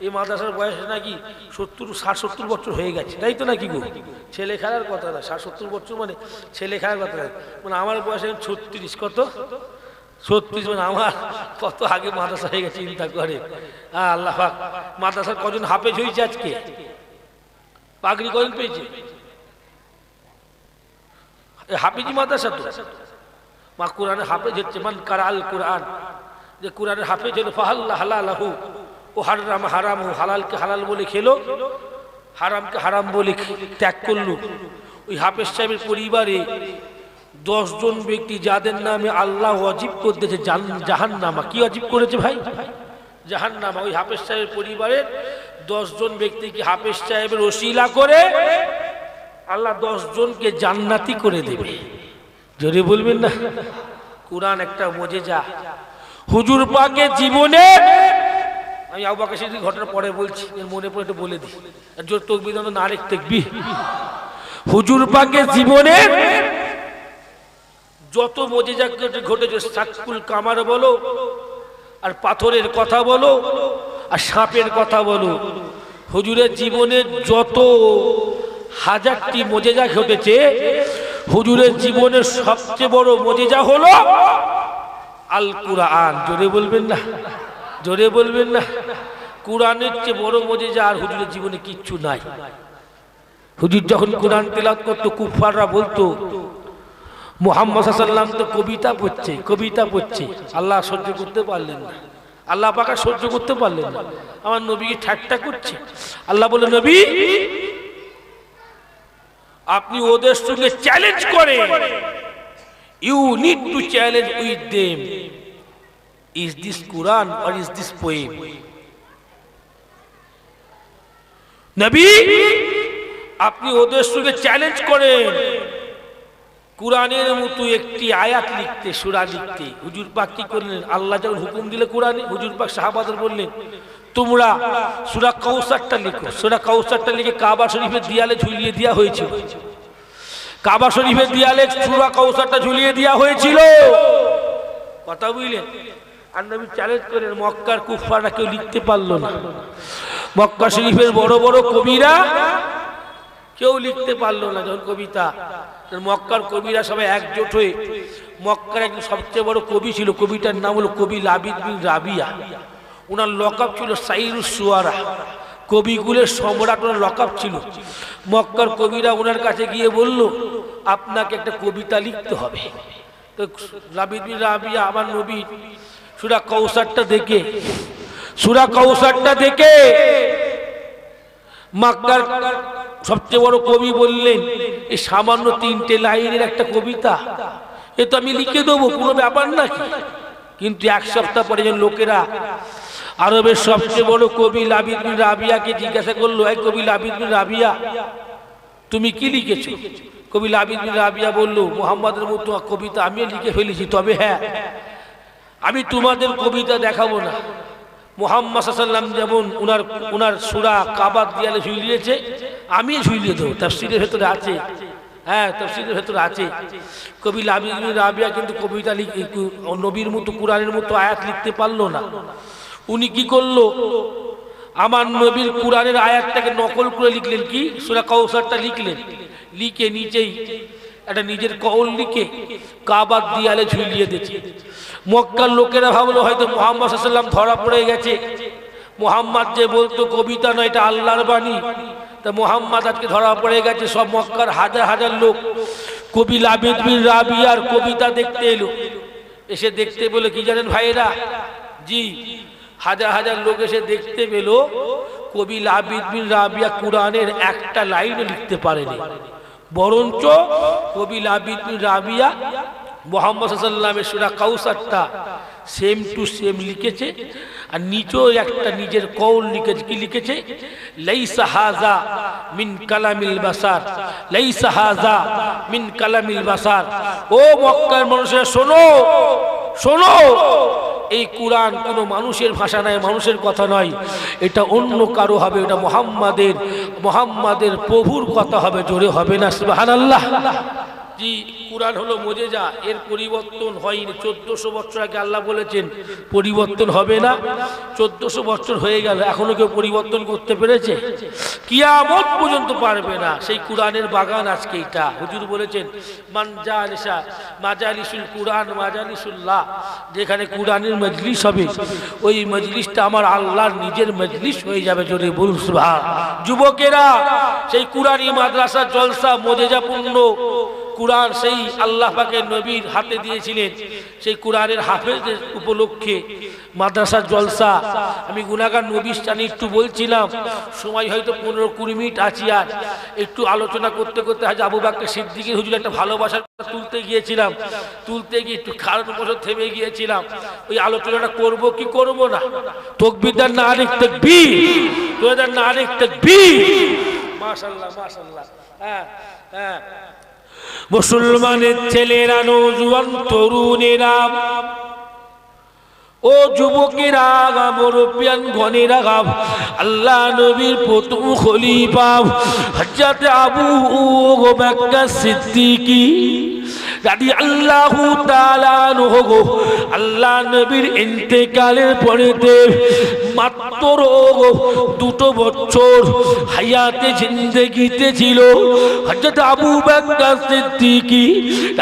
এই মাদ্রাসার বয়স নাকি 60-70 বছর হয়ে গেছে, তাই তো নাকি গো? ছেলে খেলার কথা না, 60-70 বছর মানে ছেলে খেলার কথা না। মানে আমার বয়স এখন 36, কত 36, মানে আমার কত আগে মাদ্রাসা হয়ে গেছে, চিন্তা করে। আল্লাহ পাক, মাদ্রাসার কজন হাফেজ হয়েছে আজকে? পাগড়ি কজন পেয়েছে? হাফেজি মাদ্রাসা তো, মা কোরআনের হাফেজ হচ্ছে মান কারাল কোরআন, যে কোরআনের হাফেজ হলো ফাহাল্লা হালালাহু ও হারাম হারাম, হালালকে হালাল বলে খেলো, হারামকে হারাম বলে ত্যাগ করলো। ওই হাফেজ সাহেবের পরিবারে 10 জন ব্যক্তি যাদের নামে আল্লাহ ওয়াজিব করতেছে জাহান্নামা। কি ওয়াজিব করেছে ভাই? জাহান্নামা। ওই হাফেজ সাহেবের পরিবারের 10 জন ব্যক্তিকে হাফেজ সাহেবের ওসিলা করে আল্লাহ 10 জনকে জান্নাতি করে দেবে। জোরে বলবেন না। কুরআন একটা মুজিজা। হুজুর পাকের জীবনে, আমি আবু বকর সিদ্দিক ঘটনা পরে বলছি, এর মনে পড়ে একটু বলে দিই, জোর তাকবীর না, আরেক তাকবীর। হুজুর পাকের জীবনে যত মুজিজা ঘটেছে, সাকুল কামার বলো, আর পাথরের কথা বলো, আর সাপের কথা বলো, হুজুরের জীবনে যত হাজারটি মুজিজা ঘটেছে, হুজুরের জীবনের সবচেয়ে বড় মুজিজা হলো আল কুরআন। জোরে বলবেন না, জোরে বলবেন না। কুরআনের চেয়ে বড় মুজিজা আর হুজুরের জীবনে কিচ্ছু নাই। হুজুর যখন কুরআন তেলাওয়াত করতো, কুফাররা বলতো মুহাম্মদ সাল্লাল্লাহু আলাইহি ওয়াসাল্লাম তো কবিতা পড়ছে, কবিতা পড়ছে। আল্লাহ সহ্য করতে পারলেন না, আল্লাহ পাক সহ্য করতে পারলেন না, আমার নবীকে ঠাট্টা করছে। আল্লাহ বলে, নবী আপনি ওদের সঙ্গে চ্যালেঞ্জ করেন, you need to challenge with them, is this Quran or is this poem? নবী আপনি ওদের সঙ্গে চ্যালেঞ্জ করেন কুরআনের মতো একটি আয়াত লিখতে, সূরা লিখতে। হুজুর পাক কি করলেন? আল্লাহ যখন হুকুম দিলে কুরআনে, হুজুর পাক সাহাবাদের বললেন, তোমরা সূরা কাউসারটা লিখো। সূরা কাউসারটা লিখে কাবা শরীফের দেয়ালে ঝুলিয়ে দেওয়া হয়েছিল। কাবা শরীফের দেয়ালে সূরা কাউসারটা ঝুলিয়ে দেওয়া হয়েছিল। কথা বুঝলেন? আর নবী চ্যালেঞ্জ করেন, মক্কার কুফাররা কেউ লিখতে পারলো না। মক্কা শরীফের বড় বড় কবিরা কেউ লিখতে পারলো না যখন কবিতা। মক্কার কবিরা সবাই একজোট হয়ে, মক্কার একজন সবচেয়ে বড় কবি ছিল, কবিটার নাম হলো কবি লাবিদ বিন রাবিয়া। ওনার লকব ছিল সাইরুস সুয়ারা, কবিগুলের সম্রাট ওনার লকব ছিল। মক্কার কবিরা ওনার কাছে গিয়ে বলল, আপনাকে একটা কবিতা লিখতে হবে। তো লাবিদ বিন রাবিয়া আমার নবী সূরা কাউসারটা দেখে, সূরা কাউসারটা দেখে মক্কার সবচেয়ে বড় কবি বললেন, এই সামান্য 3টে লাইনের একটা কবিতা, এ তো আমি লিখে দেবো, কোনো ব্যাপার নাকি? কিন্তু 1 সপ্তাহ পরে যখন লোকেরা আরবের সবচেয়ে বড় কবি লাবিদ বিন রাবিয়াকে জিজ্ঞাসা করলো, এই কবি লাবিদ বিন রাবিয়া তুমি কি লিখেছো? কবি লাবিদ বিন রাবিয়া বলল, মুহাম্মাদের মতো কবিতা আমিও লিখে ফেলেছি, তবে হ্যাঁ আমি তোমাদের কবিতা দেখাবো না। মুহাম্মদ সাল্লাল্লাহু আলাইহি ওয়াসাল্লাম যেমন উনার সূরা কাবার দেয়ালে ঝুলিয়েছে, আমি ঝুলিয়ে দেবো। তাফসীরের ভেতরে আছে, হ্যাঁ তাফসীরের ভেতরে আছে। কবি লাবিদ বিন রাবিয়া কিন্তু কবিতা নবীর মতো কুরআনের মতো আয়াত লিখতে পারলো না। উনি কি করলো, আমার নবীর কুরআনের আয়াতটাকে নকল করে লিখলেন। কি সূরা কাউসারটা লিখলেন, লিখে নিচেই একটা নিজের কওল লিখে কাবার দেয়ালে ঝুলিয়ে দিয়েছে। মক্কার লোকেরা ভাবলো হয়তো মুহাম্মদ সাল্লাল্লাহু আলাইহি ওয়াসাল্লাম ধরা পড়ে গেছে। মুহাম্মদ যে বলতো কবিতা নয়, এটা আল্লাহর বাণী, তা মুহাম্মদ আজকে ধরা পড়ে গেছে। সব মক্কার হাজার হাজার লোক কবি লাবিদ বিন রাবিয়ার কবিতা দেখতে এলো। এসে দেখতে পেলো কি জানেন ভাইয়েরা, জি হাজার হাজার লোক এসে দেখতে পেল কবি লাবিদ বিন রাবিয়া কুরআনের একটা লাইনও লিখতে পারেনি, বরঞ্চ কবি লাবিদ বিন রাবিয়া মুহাম্মদ সাল্লাল্লাহু আলাইহি ওয়াসাল্লামের সূরা কাউসারটা সেম টু সেম লিখেছে। আর নিচেও একটা নিজের কওল লিখেছে। কি লিখেছে? লাইসা হাযা মিন কালামিল বাসার, লাইসা হাযা মিন কালামিল বাসার। ও মক্কার মানুষেরা শোনো শোনো, এই কুরআন কোনো মানুষের ভাষা নয়, মানুষের কথা নয়, এটা অন্য কারো হবে, এটা মুহাম্মাদের প্রভুর কথা হবে। জোরে হবে না সুবহানাল্লাহ। জি কুরআন হলো মুজিজা, এর পরিবর্তন হয়নি। 1400 বছর আগে আল্লাহ বলেছেন পরিবর্তন হবে না। 1400 বছর হয়ে গেল, এখনো কেউ পরিবর্তন করতে পেরেছে? কিয়ামত পর্যন্ত পারবে না। সেই কুরআনের বাগান আজকে এটা। হুজুর বলেছেন মান জালিসা মাজালিসুল কুরআন মাজালিসুল্লাহ, যেখানে কুরআনের মজলিস হবে ওই মজলিসটা আমার আল্লাহর নিজের মজলিস হয়ে যাবে। জোরে বলুন সুবহান। যুবকেরা, সেই কুরআনি মাদ্রাসা জলসা মুজিজাপূর্ণ কুরআন সেই আল্লাহ পাকের নবীর হাতে দিয়েছিলেন। সেই কুরআনের হাফেজদের উপলক্ষে মাদ্রাসার জলসা। আমি গুনাহগার নবী জানি একটু বলছিলাম, সময় হয়তো 15-20 মিনিট আছে, আর একটু আলোচনা করতে করতে আজ আবু বকর সিদ্দিকের হুজুর একটা ভালোবাসার তুলতে গিয়েছিলাম, তুলতে গিয়ে একটু কারণ বছর থেমে গিয়েছিলাম। ওই আলোচনাটা করব কি করব না? তাকবীর না আরেক তাকবীর, তোদের না আরেক তাকবীর। মাশাআল্লাহ মাশাআল্লাহ। হ্যাঁ হ্যাঁ, মুসলমানের ছেলেরা, নওজোয়ান তরুণেরা, ও যুবকেরা, মুরব্বিয়ান গণেরা, আল্লাহ নবীর প্রথম খলিফা হযরত আবু বকর সিদ্দিক রাদিয়াল্লাহু তাআলা আনহু আল্লাহ নবীর ইন্তেকালের পরেতে মাত্র 2 বছর হায়াতে জিন্দেগিতে ছিল হযরত আবু বকর সিদ্দিক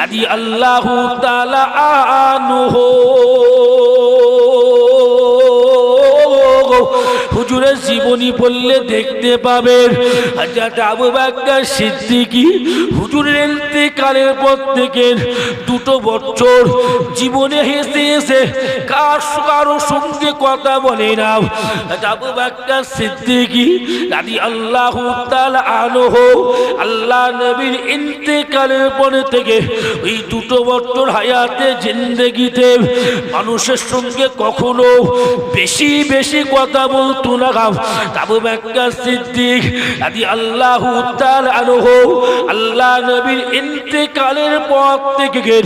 রাদিয়াল্লাহু তাআলা আনহু। হুজুরের জীবনী পড়লে দেখতে পাবেন হযরত আবু বকর সিদ্দিক হুজুরের ইন্তেকালের পর থেকে 2 বছর জীবনে হেসে হেসে কারো সঙ্গে কথা বলে না। আবু বকর সিদ্দিক রাদিয়াল্লাহু তাআলা আনহু আল্লাহ নবীর ইন্তেকালের পর থেকে ওই 2 বছর হায়াতে জিন্দেগিতে মানুষের সঙ্গে কখনো বেশি বেশি কথা বলতো না। আবু বকর সিদ্দিক রাদিয়াল্লাহু তাআলা আনহু আল্লাহ নবীর ইন্তেকালের পর থেকে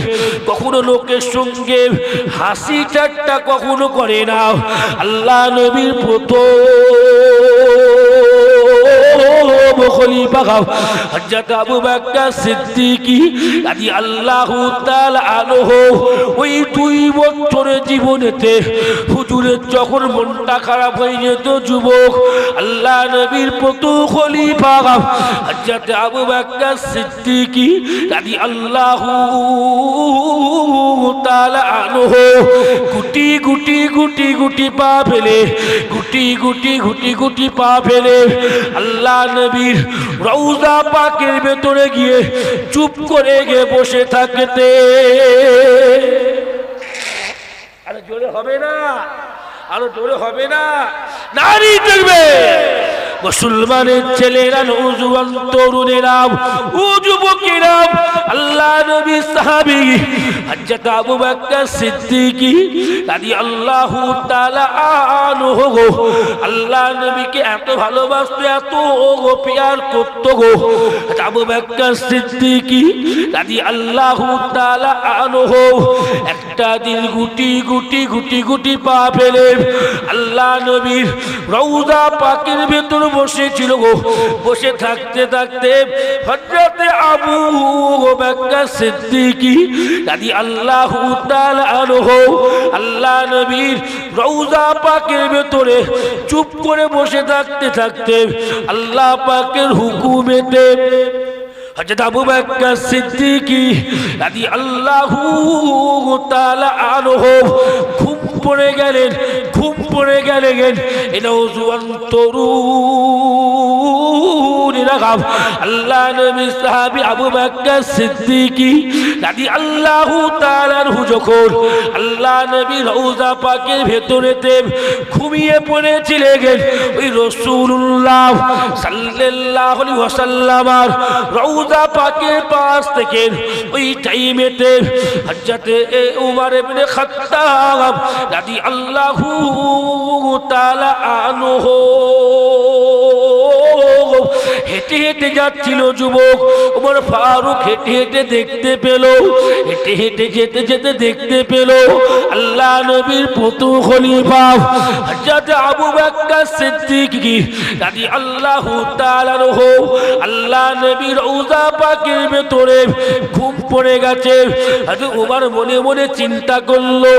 কখনো লোকের সঙ্গে হাসি ঠাট্টা কখনো করে না। আল্লাহ নবীর প্রথম খলিফা হযরত আবু বকর সিদ্দিক রাদিয়াল্লাহু তাআলা আনহু ওই 2 বছরের জীবনেতে হুজুরের যখন মনটা খারাপ হয়ে যেত, যুবক আল্লাহ নবীর প্রথম খলিফা হযরত আবু বকর সিদ্দিক রাদিয়াল্লাহু তাআলা আনহু গুটি গুটি গুটি গুটি পা ফেলে, গুটি গুটি গুটি গুটি পা ফেলে আল্লাহ নবীর রওজা পাকের ভেতরে গিয়ে চুপ করে গিয়ে বসে থাকতে। আরে জোরে হবে না, আরো জোরে হবে না? নারী দেখবে মুসলমানের ছেলেরা, নওজোয়ান তরুণেরা, ও যুবকেরা, আল্লাহ নবী সাহাবী হযরত আবু বকর সিদ্দিক রাদিয়াল্লাহু তাআলা আনহু আল্লাহ নবীকে এত ভালোবাসতো, এত প্যার করতো গো। আবু বকর সিদ্দিক রাদিয়াল্লাহু তাআলা আনহু একটা দিন গুটি পা ফেলে আল্লাহ নবীর রওজা পাকের ভেতর বসেছিল গো। বসে থাকতে থাকতে হযরত আবু বকর সিদ্দিক রাদিয়াল্লাহু তাআলা আনহু আল্লাহ নবীর রওজা পাকের ভেতরে চুপ করে বসে থাকতে থাকতে আল্লাহ পাকের হুকুমেতে হযরত আবু বকর সিদ্দিক রাদিয়াল্লাহু তাআলা আনহু ঘুম পড়ে গেলেন। এই নওজোয়ান তরুণেরা আল্লাহ নবী সাহাবী আবু বকর সিদ্দিক রাদিয়াল্লাহু তাআলা আনহু যখন আল্লাহ নবীর রওজা পাকের ভেতরেতে ঘুমিয়ে পড়েছিলেন, ওই রাসূলুল্লাহ সাল্লাল্লাহু আলাইহি ওয়াসাল্লামের রওজা পাকের পাশ থেকে ওই টাইমেতে হযরত উমর ইবনে খাত্তাব রাদিয়াল্লাহু তাআলা আনহু হেঁটে হেঁটে যাচ্ছিল। যুবক ওমর ফারুক হেঁটে হেঁটে দেখতে পেল, হেঁটে হেঁটে যেতে যেতে দেখতে পেল আল্লাহ নবীর প্রথম খলিফা হযরত আবু বকর সিদ্দিক রাদিয়াল্লাহু তাআলা আনহু আল্লাহ নবীর রওজা পাকের ভেতরে ঘুম পড়ে গেছে। হযরত ওমর মনে মনে চিন্তা করলো,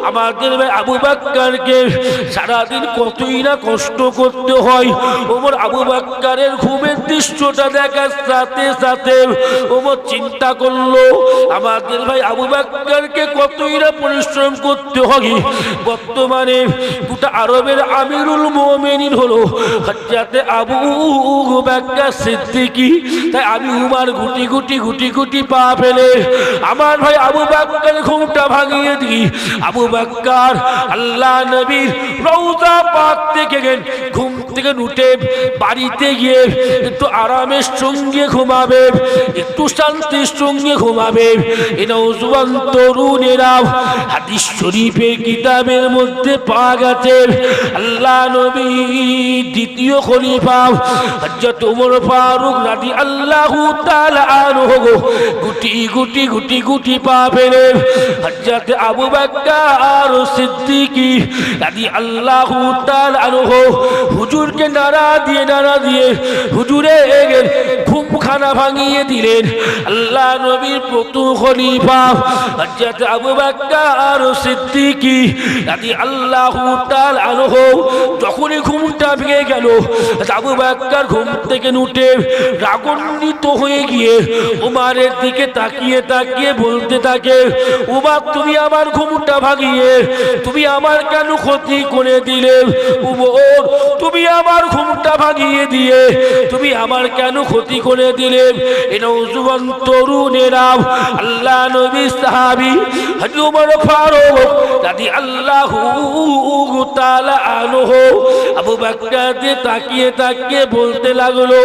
আমাদের ভাই আবু বকরকে সারাদিন কতই না কষ্ট করতে হয়। ওমর আবু বকরের ঘুমের দৃশ্যটা দেখার সাথে সাথে ওমর চিন্তা করলো, আমাদের ভাই আবু বকরকে কতই না পরিশ্রম করতে হয়। বর্তমানে গোটা আরবের আমিরুল মুমিনিন হলো হযরত আবু বকর সিদ্দিক। তাই আমি উমর গুটি গুটি পা ফেলে আমার ভাই আবু বকরের ঘুমটা ভাঙিয়ে দিই। আবু বকর আল্লাহ নবীর রওজা পাক থেকে ঘুম থেকে উঠে বাড়িতে গিয়ে একটু আরামের সঙ্গে ঘুমাবে, একটু শান্তির সঙ্গে ঘুমাবে। এই নওজোয়ান তরুণেরা হাদিস শরীফের কিতাবের মধ্যে পাওয়া গেছে আল্লাহ নবী দ্বিতীয় খলিফা হযরত ওমর ফারুক রাদিয়াল্লাহু তাআলা আনহু গুটি পা ফেলে হযরত আবু বকর সিদ্দিক রাদিয়াল্লাহু তাআলা আনহু হুজুরকে নাড়া দিয়ে হুজুরের ঘুমখানা ভাঙিয়ে দিলেন। আল্লাহ নবীর প্রথম খলিফা হযরত আবু বকর সিদ্দিক রাদিয়াল্লাহু তাআলা আনহু যখনই ঘুমটা ভেঙে গেল, আবু বকর ঘুম থেকে উঠে রাগান্বিত হয়ে গিয়ে উমরের দিকে তাকিয়ে বলতে থাকে, উমর তুমি আমার ঘুমটা ভাঙিয়ে তুমি আমার কেন ক্ষতি করে দিলে? উমর তুমি আমার ঘুমটা ভাঙিয়ে দিয়ে তুমি আমার কেন ক্ষতি করে দিলে? এই নওজোয়ান তরুণেরা আল্লাহ নবী সাহাবী হযরত ওমর ফারুক রাদিয়াল্লাহু তাআলা আনহু আবু বকরকে তাকিয়ে বলতে লাগলো,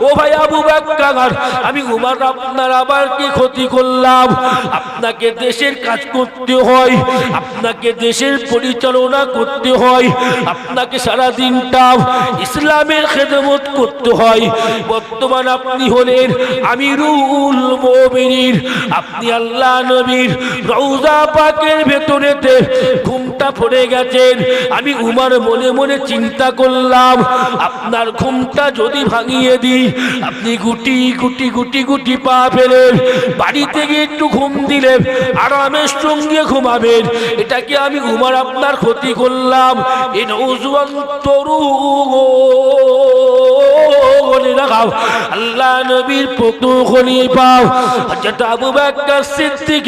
ও ভাই আবু বকর, আমি উমর আপনার আবার কি ক্ষতি করলাম? আপনাকে দেশের কাজ করতে হয়, আপনাকে দেশের পরিচালনা করতে হয়, আপনাকে সারা দিনটা ইসলামের খেদমত করতে হয়। বর্তমান আপনি হলেন আমিরুল মুমিনিন, আপনি আল্লাহ নবীর রওজা পাকের ভেতরেতে ঘুমটা পড়ে গেছেন। আমি উমর মনে মনে চিন্তা করলাম, আপনার ঘুমটা যদি ভাঙিয়ে দিই, আপনি গুটি পা ফেলেন বাড়িতে গিয়ে একটু ঘুম দিলেন, আরামের সঙ্গে ঘুমাবেন, এটা কি আমি উমর আপনার ক্ষতি করলাম? এই নওজোয়ান তরুণেরা লাগাও আল্লাহ নবীর প্রথম খলিফা হযরত আবু বকর সিদ্দিক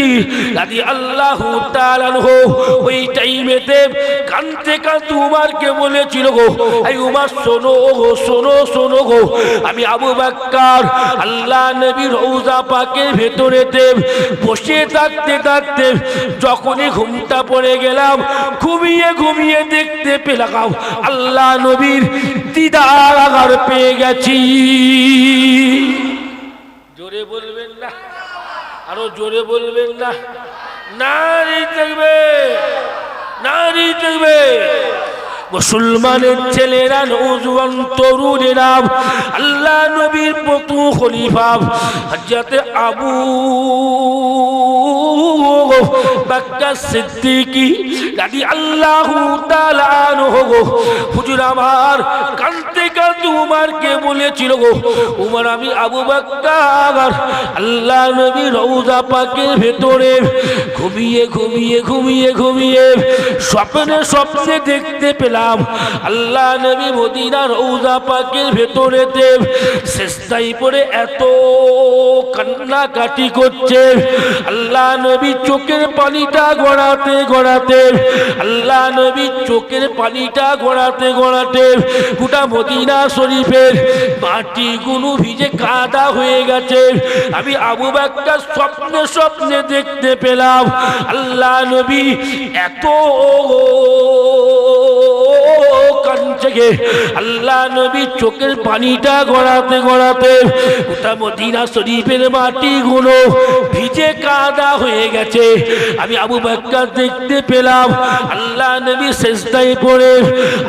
রাদিয়াল্লাহু তাআলা আনহু ওই টাইমেতে কাঁদতে কাঁদতে উমরকে বলেছিল গো এই উমর শোনো গো শোনো শোনো গো আমি আবু বকর আল্লাহ নবীর রওজা পাকের ভেতরেতে বসে থাকতে থাকতে যখনই ঘুমটা পড়ে গেলাম ঘুমিয়ে ঘুমিয়ে দেখতে পেলাম আল্লাহ নবীর দিদার পেয়ে গেছি। জোরে বলবেন না, আরো জোরে বলবেন না, নারী থাকবে নারী থাকবে। মুসলমানের ছেলেরা নওজোয়ান তরুণেরা আল্লাহ নবীর প্রথম খলিফা হযরত আবু বকর সিদ্দিক রাদিয়াল্লাহু তাআলা আনহু হুজুর আমার কাঁদতে কাঁদতে উমরকে বলেছিল গো উমর আমি আবু বকর আল্লাহ নবীর রওজা পাকের ভেতরে ঘুমিয়ে ঘুমিয়ে ঘুমিয়ে ঘুমিয়ে স্বপ্নে স্বপ্নে দেখতে পেলাম আল্লাহ নবী মদিনার রওজা পাকের ভেতরেতে সিজদায় পড়ে এত কান্নাকাটি করছে আল্লাহ নবী চোখের পানিটা গড়াতে গড়াতে আল্লাহ নবী চোখের পানিটা গড়াতে গড়াতে গোটা মদিনা শরীফের মাটিগুলো ভিজে কাদা হয়ে গেছে। আমি আবু বকর স্বপ্নে স্বপ্নে দেখতে পেলাম আল্লাহ নবী এত কাঁদছে গে আল্লাহ নবী চোখের পানিটা গড়াতে গড়াতে গোটা মদিনা শরীফের মাটিগুলো ভিজে কাদা হয়ে গেছে। আমি আবু বকর দেখতে পেলাম আল্লাহ নবী সিজদায় পড়ে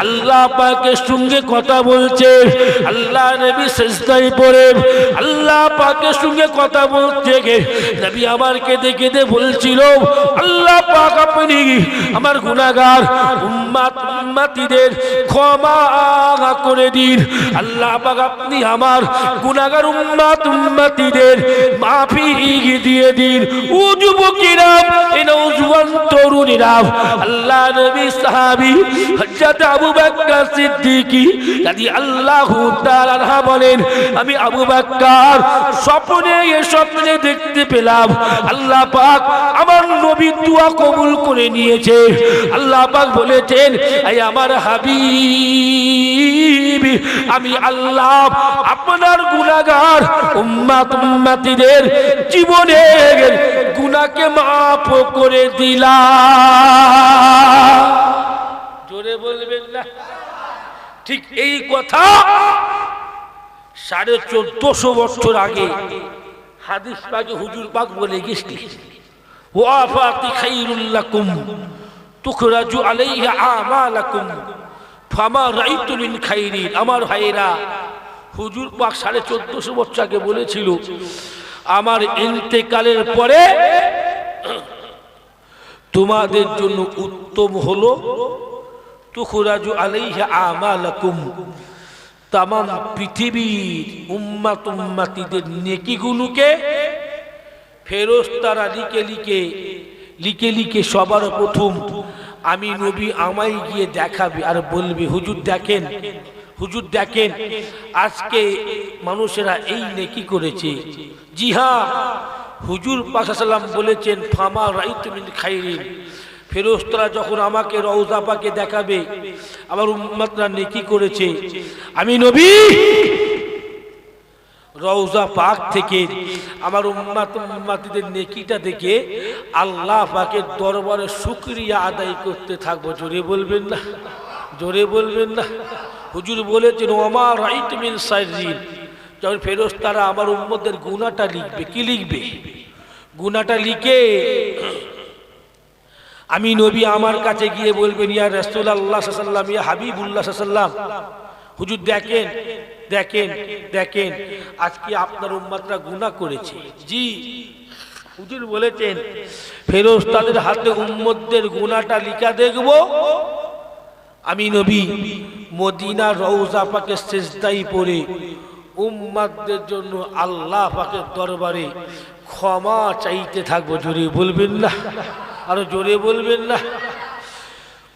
আল্লাহ পাকের সঙ্গে কথা বলছে আল্লাহ নবী সিজদায় পড়ে আল্লাহ পাকের সঙ্গে কথা বলতে গে নবী আমারকে দেখে বলছিল আল্লাহ পাক আপনি আমার গুনাহগার উম্মতিদের ক্ষমা করে দিন আল্লাহ পাক আপনি আমার গুনাহগার উম্মতিদের মাফি দিয়ে দিন। ও যুবকেরা এই নওজোয়ান তরুণীরা আল্লাহ নবী সাহাবী হযরত আবু বকর সিদ্দিক রাদিয়াল্লাহু তাআলা আনহু বলেন আমি আবু বকর স্বপ্নে দেখতে পেলাম আল্লাহ পাক আমার নবী দোয়া কবুল করে নিয়েছে। আল্লাহ পাক বলেছেন এই আমার হাবিব আমি আল্লাহ আপনার গুনাহগার উম্মতিদের জীবনের গুনাহকে মাফ করে দিলাম। জোরে বলবেন না? ঠিক এই কথা 1450 বছর আগে হাদিস পাকে হুজুর পাক বলে গেছেন ওয়াফাতি খায়রুল লাকুম তুখরাজু আলাইহা আমালাকুম ফামা রাইতু মিন খায়রিন। আমার ভাইরা হুজুর পাক 1450 বছর আগে বলেছিল আমার ইন্তেকালের পরে তোমাদের জন্য উত্তম হলো তুখরাজু আলাইহা আমালাকুম তামাম পৃথিবীর উম্মতিদের নেকিগুলোকে ফেরেশতারা লিখে লিখে সবার প্রথম আমি নবী আমায় গিয়ে দেখাবে আর বলবে হুজুর দেখেন আজকে মানুষেরা এই নেকি করেছে। জি হ্যাঁ হুজুর পাক সাল্লাল্লাহু আলাইহি ওয়াসাল্লাম বলেছেন ফামা রাইতু মিন খায়রিন ফেরেশতারা যখন আমাকে রওজা পাকে দেখাবে আমার উম্মতরা নেকি করেছে আমি নবী রওজা পাক থেকে আমার উম্মতিদের নেকিটা দেখে আল্লাহ পাকের দরবারে শুকরিয়া আদায় করতে থাকবো। জোরে বলবেন না, জোরে বলবেন না। হুজুর বলেছেন ওমা রাইত মিন সাইরিন যখন ফেরেশতারা আমার উম্মতের গুনাহটা লিখবে কি লিখবে গুনাহটা লিখে আমি নবী আমার কাছে গিয়ে বলবেন ইয়া রাসূলুল্লাহ সাল্লাল্লাহু আলাইহি ওয়াসাল্লাম ইয়া হাবিবুল্লাহ সাল্লাল্লাহু আলাইহি ওয়াসাল্লাম হুজুর দেখেন আজকে আপনার উম্মতরা গুনাহ করেছে। জি হুজুর বলেছেন ফেরেশতাদের হাতে উম্মতদের গুনাহটা লিখা দেখব আমি নবী মদিনা রওজা পাকে সিজদায় পড়ে উম্মতদের জন্য আল্লাহ পাকের দরবারে ক্ষমা চাইতে থাকবো। জোরে বলবেন না, আরো জোরে বলবেন না।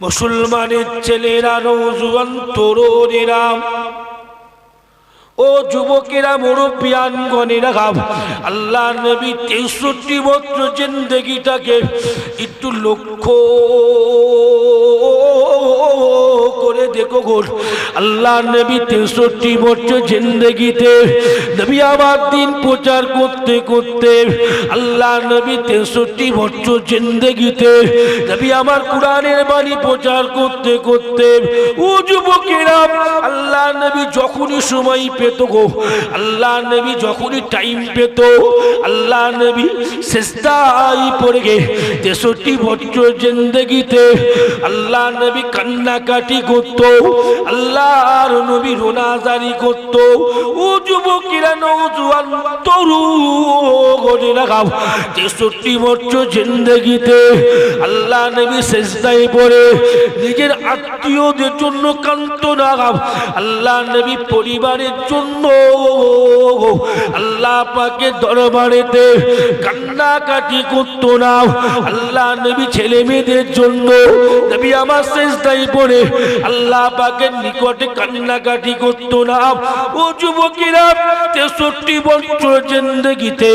মুসলমানের ছেলেরা নওজোয়ান তরুণেরা ও যুবকেরা, মুরব্বিয়ানগণেরা, আল্লাহ নবী 63 বছর জিন্দেগিটাকে একটু লক্ষ্য করে দেখো গো। আল্লাহ নবী 63 বছর জিন্দেগিতে নবী আমার দিন প্রচার করতে করতে, আল্লাহ নবী 63 বছর জিন্দেগিতে নবী আমার কোরআনের বাণী প্রচার করতে করতে, ও যুবকেরা, আল্লাহ নবী যখনই সময় পেত গো, আল্লাহ নবী যখনই টাইম পেত, আল্লাহ নবী সিজদায় পড়ে গে 63 বছর জিন্দেগিতে আল্লাহ নবী কান্নাকাটি করত, আল্লাহর নবী রোনাজারি করত। ও যুবকেরা, নওজোয়ান তরুণেরা, 63 বছর জিন্দেগিতে আল্লাহ নবী সিজদায় পড়ে নিজের আত্মীয়দের জন্য কাঁদত না, আল্লাহ নবী পরিবারের জন্য আল্লাহ পাকের দরবারেতে কান্নাকাটি করত না, আল্লাহ নবী ছেলে মেয়েদের জন্য নবী আমার সিজদায় পড়ে আল্লাহ পাকের নিকটে কান্নাকাটি করত না। ও যুবকেরা, 63 বছর জিন্দেগিতে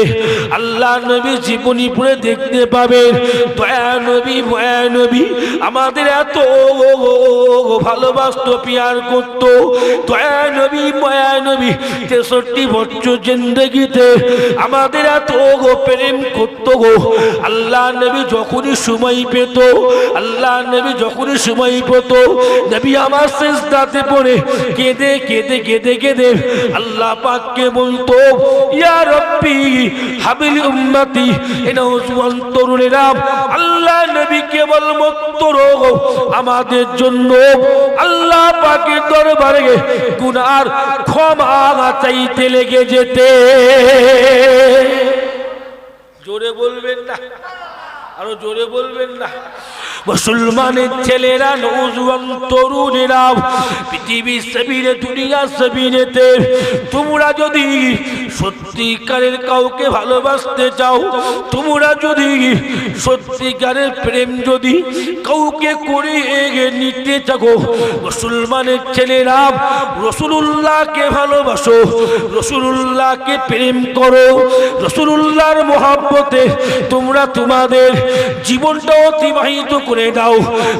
আল্লাহ নবী জীবনী পড়ে দেখতে পাবেন, দয়া নবী মায়া নবী আমাদের এত ভালোবাসত, পিয়ার করত। দয়া নবী মায়া নবী 63 বছর জিন্দেগিতে আমাদের এত প্রেম করত গো। আল্লাহ নবী যখনই সময় পেত, আল্লাহ নবী যখনই সময় পেত, নবী আমার সিজদাতে পড়ে কেঁদে কেঁদে কেঁদে কেঁদে আল্লাহ পাককে বলতো, ইয়া রব্বি হাবিল উম্মতি। তরুণেরা, আল্লাহ নবী কেবল মাত্র আমাদের জন্য আল্লাহ পাকের দরবারে গুনার ক্ষমা চাইতে লেগে যেতে। জোরে বলবেন না, আরো জোরে বলবেন না। মুসলমানের ছেলেরা, নওজোয়ান তরুণেরা, পৃথিবীর জমিনে, দুনিয়ার জমিনেতে তোমরা যদি সত্যিকারের কাউকে ভালোবাসতে চাও, তোমরা যদি সত্যিকারের প্রেম যদি কাউকে করে নিতে চাও, মুসলমানের ছেলেরা রাসূলুল্লাহকে ভালোবাসো, রাসূলুল্লাহকে প্রেম করো, রাসূলুল্লাহর মহব্বতে তোমরা তোমাদের জীবনটা অতিবাহিত করে দাও।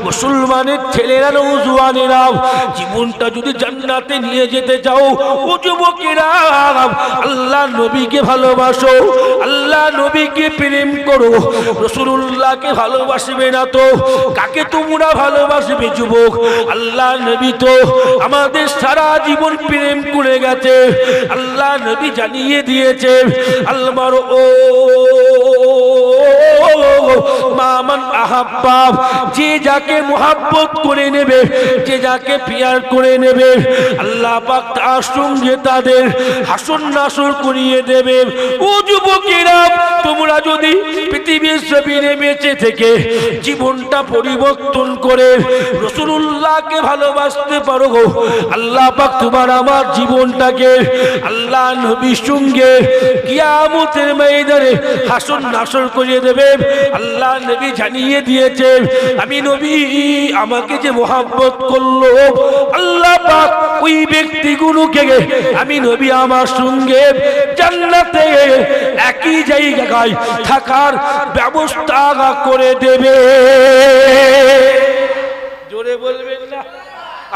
মুসলমানের ছেলেরা, নওজোয়ানেরা, জীবনটা যদি জান্নাতে নিয়ে যেতে চাও, ও যুবকেরা, আল্লাহ নবীকে ভালোবাসো, আল্লাহ নবীকে প্রেম করো। রাসূলুল্লাহকে ভালোবাসবে না তো কাকে তোমরা ভালোবাসবে যুবক? আল্লাহ নবী তো আমাদের সারা জীবন প্রেম করে গেছে। আল্লাহ নবী জানিয়ে দিয়েছে, আল্লাহর ও মামান আহাব্বা, যে যাকে মুহাব্বত করে নেবে, যে যাকে পিয়ার করে নেবে, আল্লাহ পাক তার সঙ্গে তাদের হাসর নাসর করিয়ে দেবে। ও যুবকেরা, তোমরা যদি পৃথিবীর জমিনে বেঁচে থেকে জীবনটা পরিবর্তন করে রাসূলুল্লাহকে ভালোবাসতে পারো গো, আল্লাহ পাক তোমার আমার জীবনটাকে আল্লাহ নবীর সঙ্গে কিয়ামতের ময়দানে হাসর নাসর করিয়ে দেবে। আল্লাহ নবী জানিয়ে দিয়েছে, আমি নবী আমাকে যে মুহাব্বত করলো, আল্লাহ পাক ওই ব্যক্তিগুলোকে আমি নবী আমার সঙ্গে জান্নাতে একই জায়গায় থাকার ব্যবস্থা করে দেবে। জোরে বলবেন না।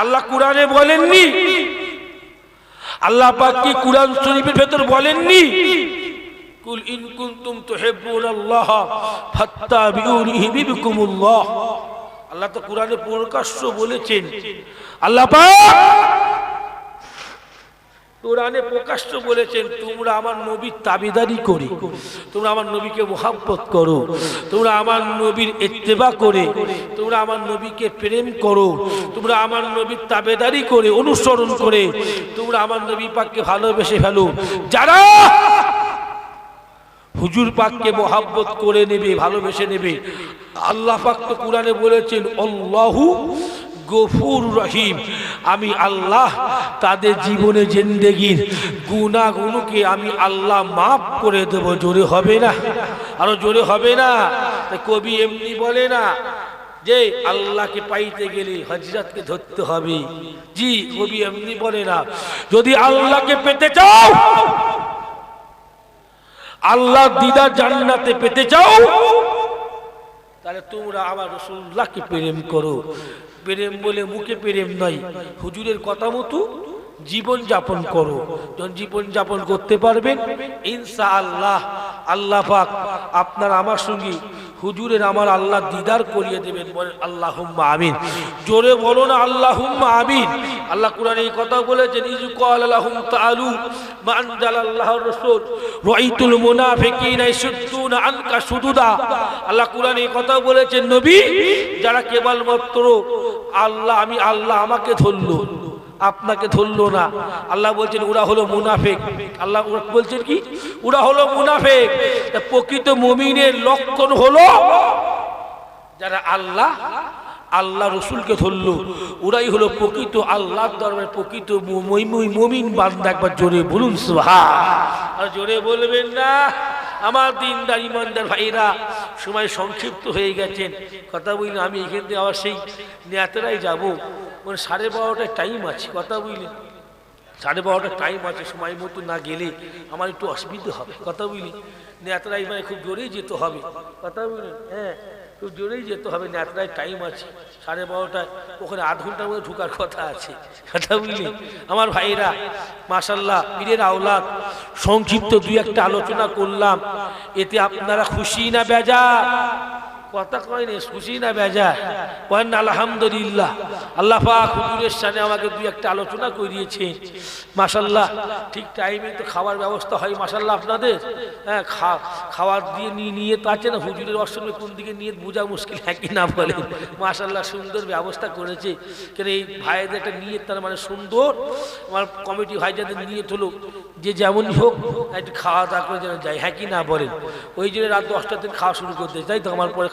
আল্লাহ কুরআনে বলেননি? আল্লাহ পাক কি কুরআন শরীফের ভেতর বলেননি, কুল ইন কুনতুম তুহিব্বুনাল্লাহ ফাত্তাবিউনি ইউহিব্বুকুমুল্লাহ? আল্লাহ তো কুরআনে প্রকাশ্য বলেছেন, আল্লাহ পাক কোরআনে প্রকাশ্য বলেছেন, তোমরা আমার নবীর তাবেদারি করে, তোমরা আমার নবীকে মুহাব্বত করো, তোমরা আমার নবীর ইত্তেবা করে, তোমরা আমার নবীকে প্রেম করো, তোমরা আমার নবীর তাবেদারি করে, অনুসরণ করে তোমরা আমার নবী পাককে ভালোবেসে ফেলো। যারা হুজুর পাককে মুহাব্বত করে নেবে, ভালোবেসে নেবে, আল্লাহ পাক তো কোরআনে বলেছেন, আল্লাহু গফুর রহিম, আমি আল্লাহ তাদের জীবনে জিন্দেগির গুনাহগুলোকে আমি আল্লাহ মাফ করে দেব। জোরে হবে না, আরো জোরে হবে না। কবি এমনি বলে না, যে আল্লাহকে পাইতে গেলে হযরতকে ধরতে হবে। জি, কবি এমনি বলে না, যদি আল্লাহকে পেতে চাও, আল্লাহর দিদার জান্নাতে পেতে চাও, তাহলে তোমরা আমার রাসূলুল্লাহকে প্রেম করো। প্রেম বলে মুখে প্রেম নয়, হুজুরের কথা মতো জীবন যাপন করো। যখন জীবন যাপন করতে পারবেন, ইনশাআল্লাহ আল্লাহ পাক আপনার আমার সঙ্গে হুজুরের আমার আল্লাহ দিদার করিয়ে দেবেন। বলেন আল্লাহুম্মা আমিন। জোরে বলো না আল্লাহুম্মা আমিন। আল্লাহ কোরআনে এই কথা বলেছেন, ইয ক্বালা লাহুম তাআলু মা আনজালাল্লাহুর রাসূল রাআইতুল মুনাফিকিনা ইয়াসুদ্দুনা আনকা সুদুদা। আল্লাহ কোরআনে এই কথা বলেছেন, নবী যারা কেবলমাত্র আল্লাহ আমি আল্লাহ আমাকে ধরলো, আপনাকে ধরলো না, আল্লাহ বলছেন ওরা হলো মুনাফিক। আল্লাহ বলছেন কি, ওরা হলো মুনাফিক। প্রকৃত মুমিনের লক্ষণ হলো যারা আল্লাহ আল্লাহ রসুলকে ধরলো, ওরাই হলো প্রকৃত আল্লাহর দরবারে প্রকৃত মুমিন বান্দা। একবার জোরে বলুন সুবহান। আর জোরে বলবেন না। আমার দিনদার ইমানদার ভাইরা, সময় সংক্ষিপ্ত হয়ে গেছেন, কথা বলি আমি এখান থেকে আবার সেই নেতারাই যাবো। মানে 12:30টায় টাইম আছে, কথা বুঝলেন, 12:30টার টাইম আছে। সময় মতো না গেলে আমার একটু অসুবিধা হবে, কথা বুঝলি। নেতারাই মানে খুব জোরেই যেতে হবে, কথা বুঝলেন। হ্যাঁ, খুব জোরেই যেতে হবে, নেতারাই টাইম আছে 12:30টায়, ওখানে আধ ঘন্টার মধ্যে ঢোকার কথা আছে, কথা বুঝলেন। আমার ভাইরা মাশাআল্লাহ, পীরের আওলাদ, সংক্ষিপ্ত দুই একটা আলোচনা করলাম। এতে আপনারা খুশি না বেজার? কথা কয় না, খুশি না বেজার? বলেন আলহামদুলিল্লাহ। আল্লাহ পাক হুজুরের সামনে আমাকে দুই একটা আলোচনা করিয়েছে মাশাআল্লাহ। ঠিক টাইমে তো খাওয়ার ব্যবস্থা হয় মাশাআল্লাহ আপনাদের। হ্যাঁ, খাওয়ার দিয়ে নিয়ে তো আছে না, হুজুরের অসঙ্গে কোন দিকে নিয়ে বোঝা মুশকিল, একই না বলে মাশাআল্লাহ। সুন্দর ব্যবস্থা করেছে, কেন এই ভাইদের একটা নিয়ে তার মানে সুন্দর। আমার কমিটি ভাই যাদের নিয়ে হলো যে যেমনই হোক একটু খাওয়া দাওয়া করে যেন যায়, হ্যাঁ কি না বলেন। ওই জন্য রাত 10টার দিন খাওয়া শুরু করতে চাই তো, আমার পরে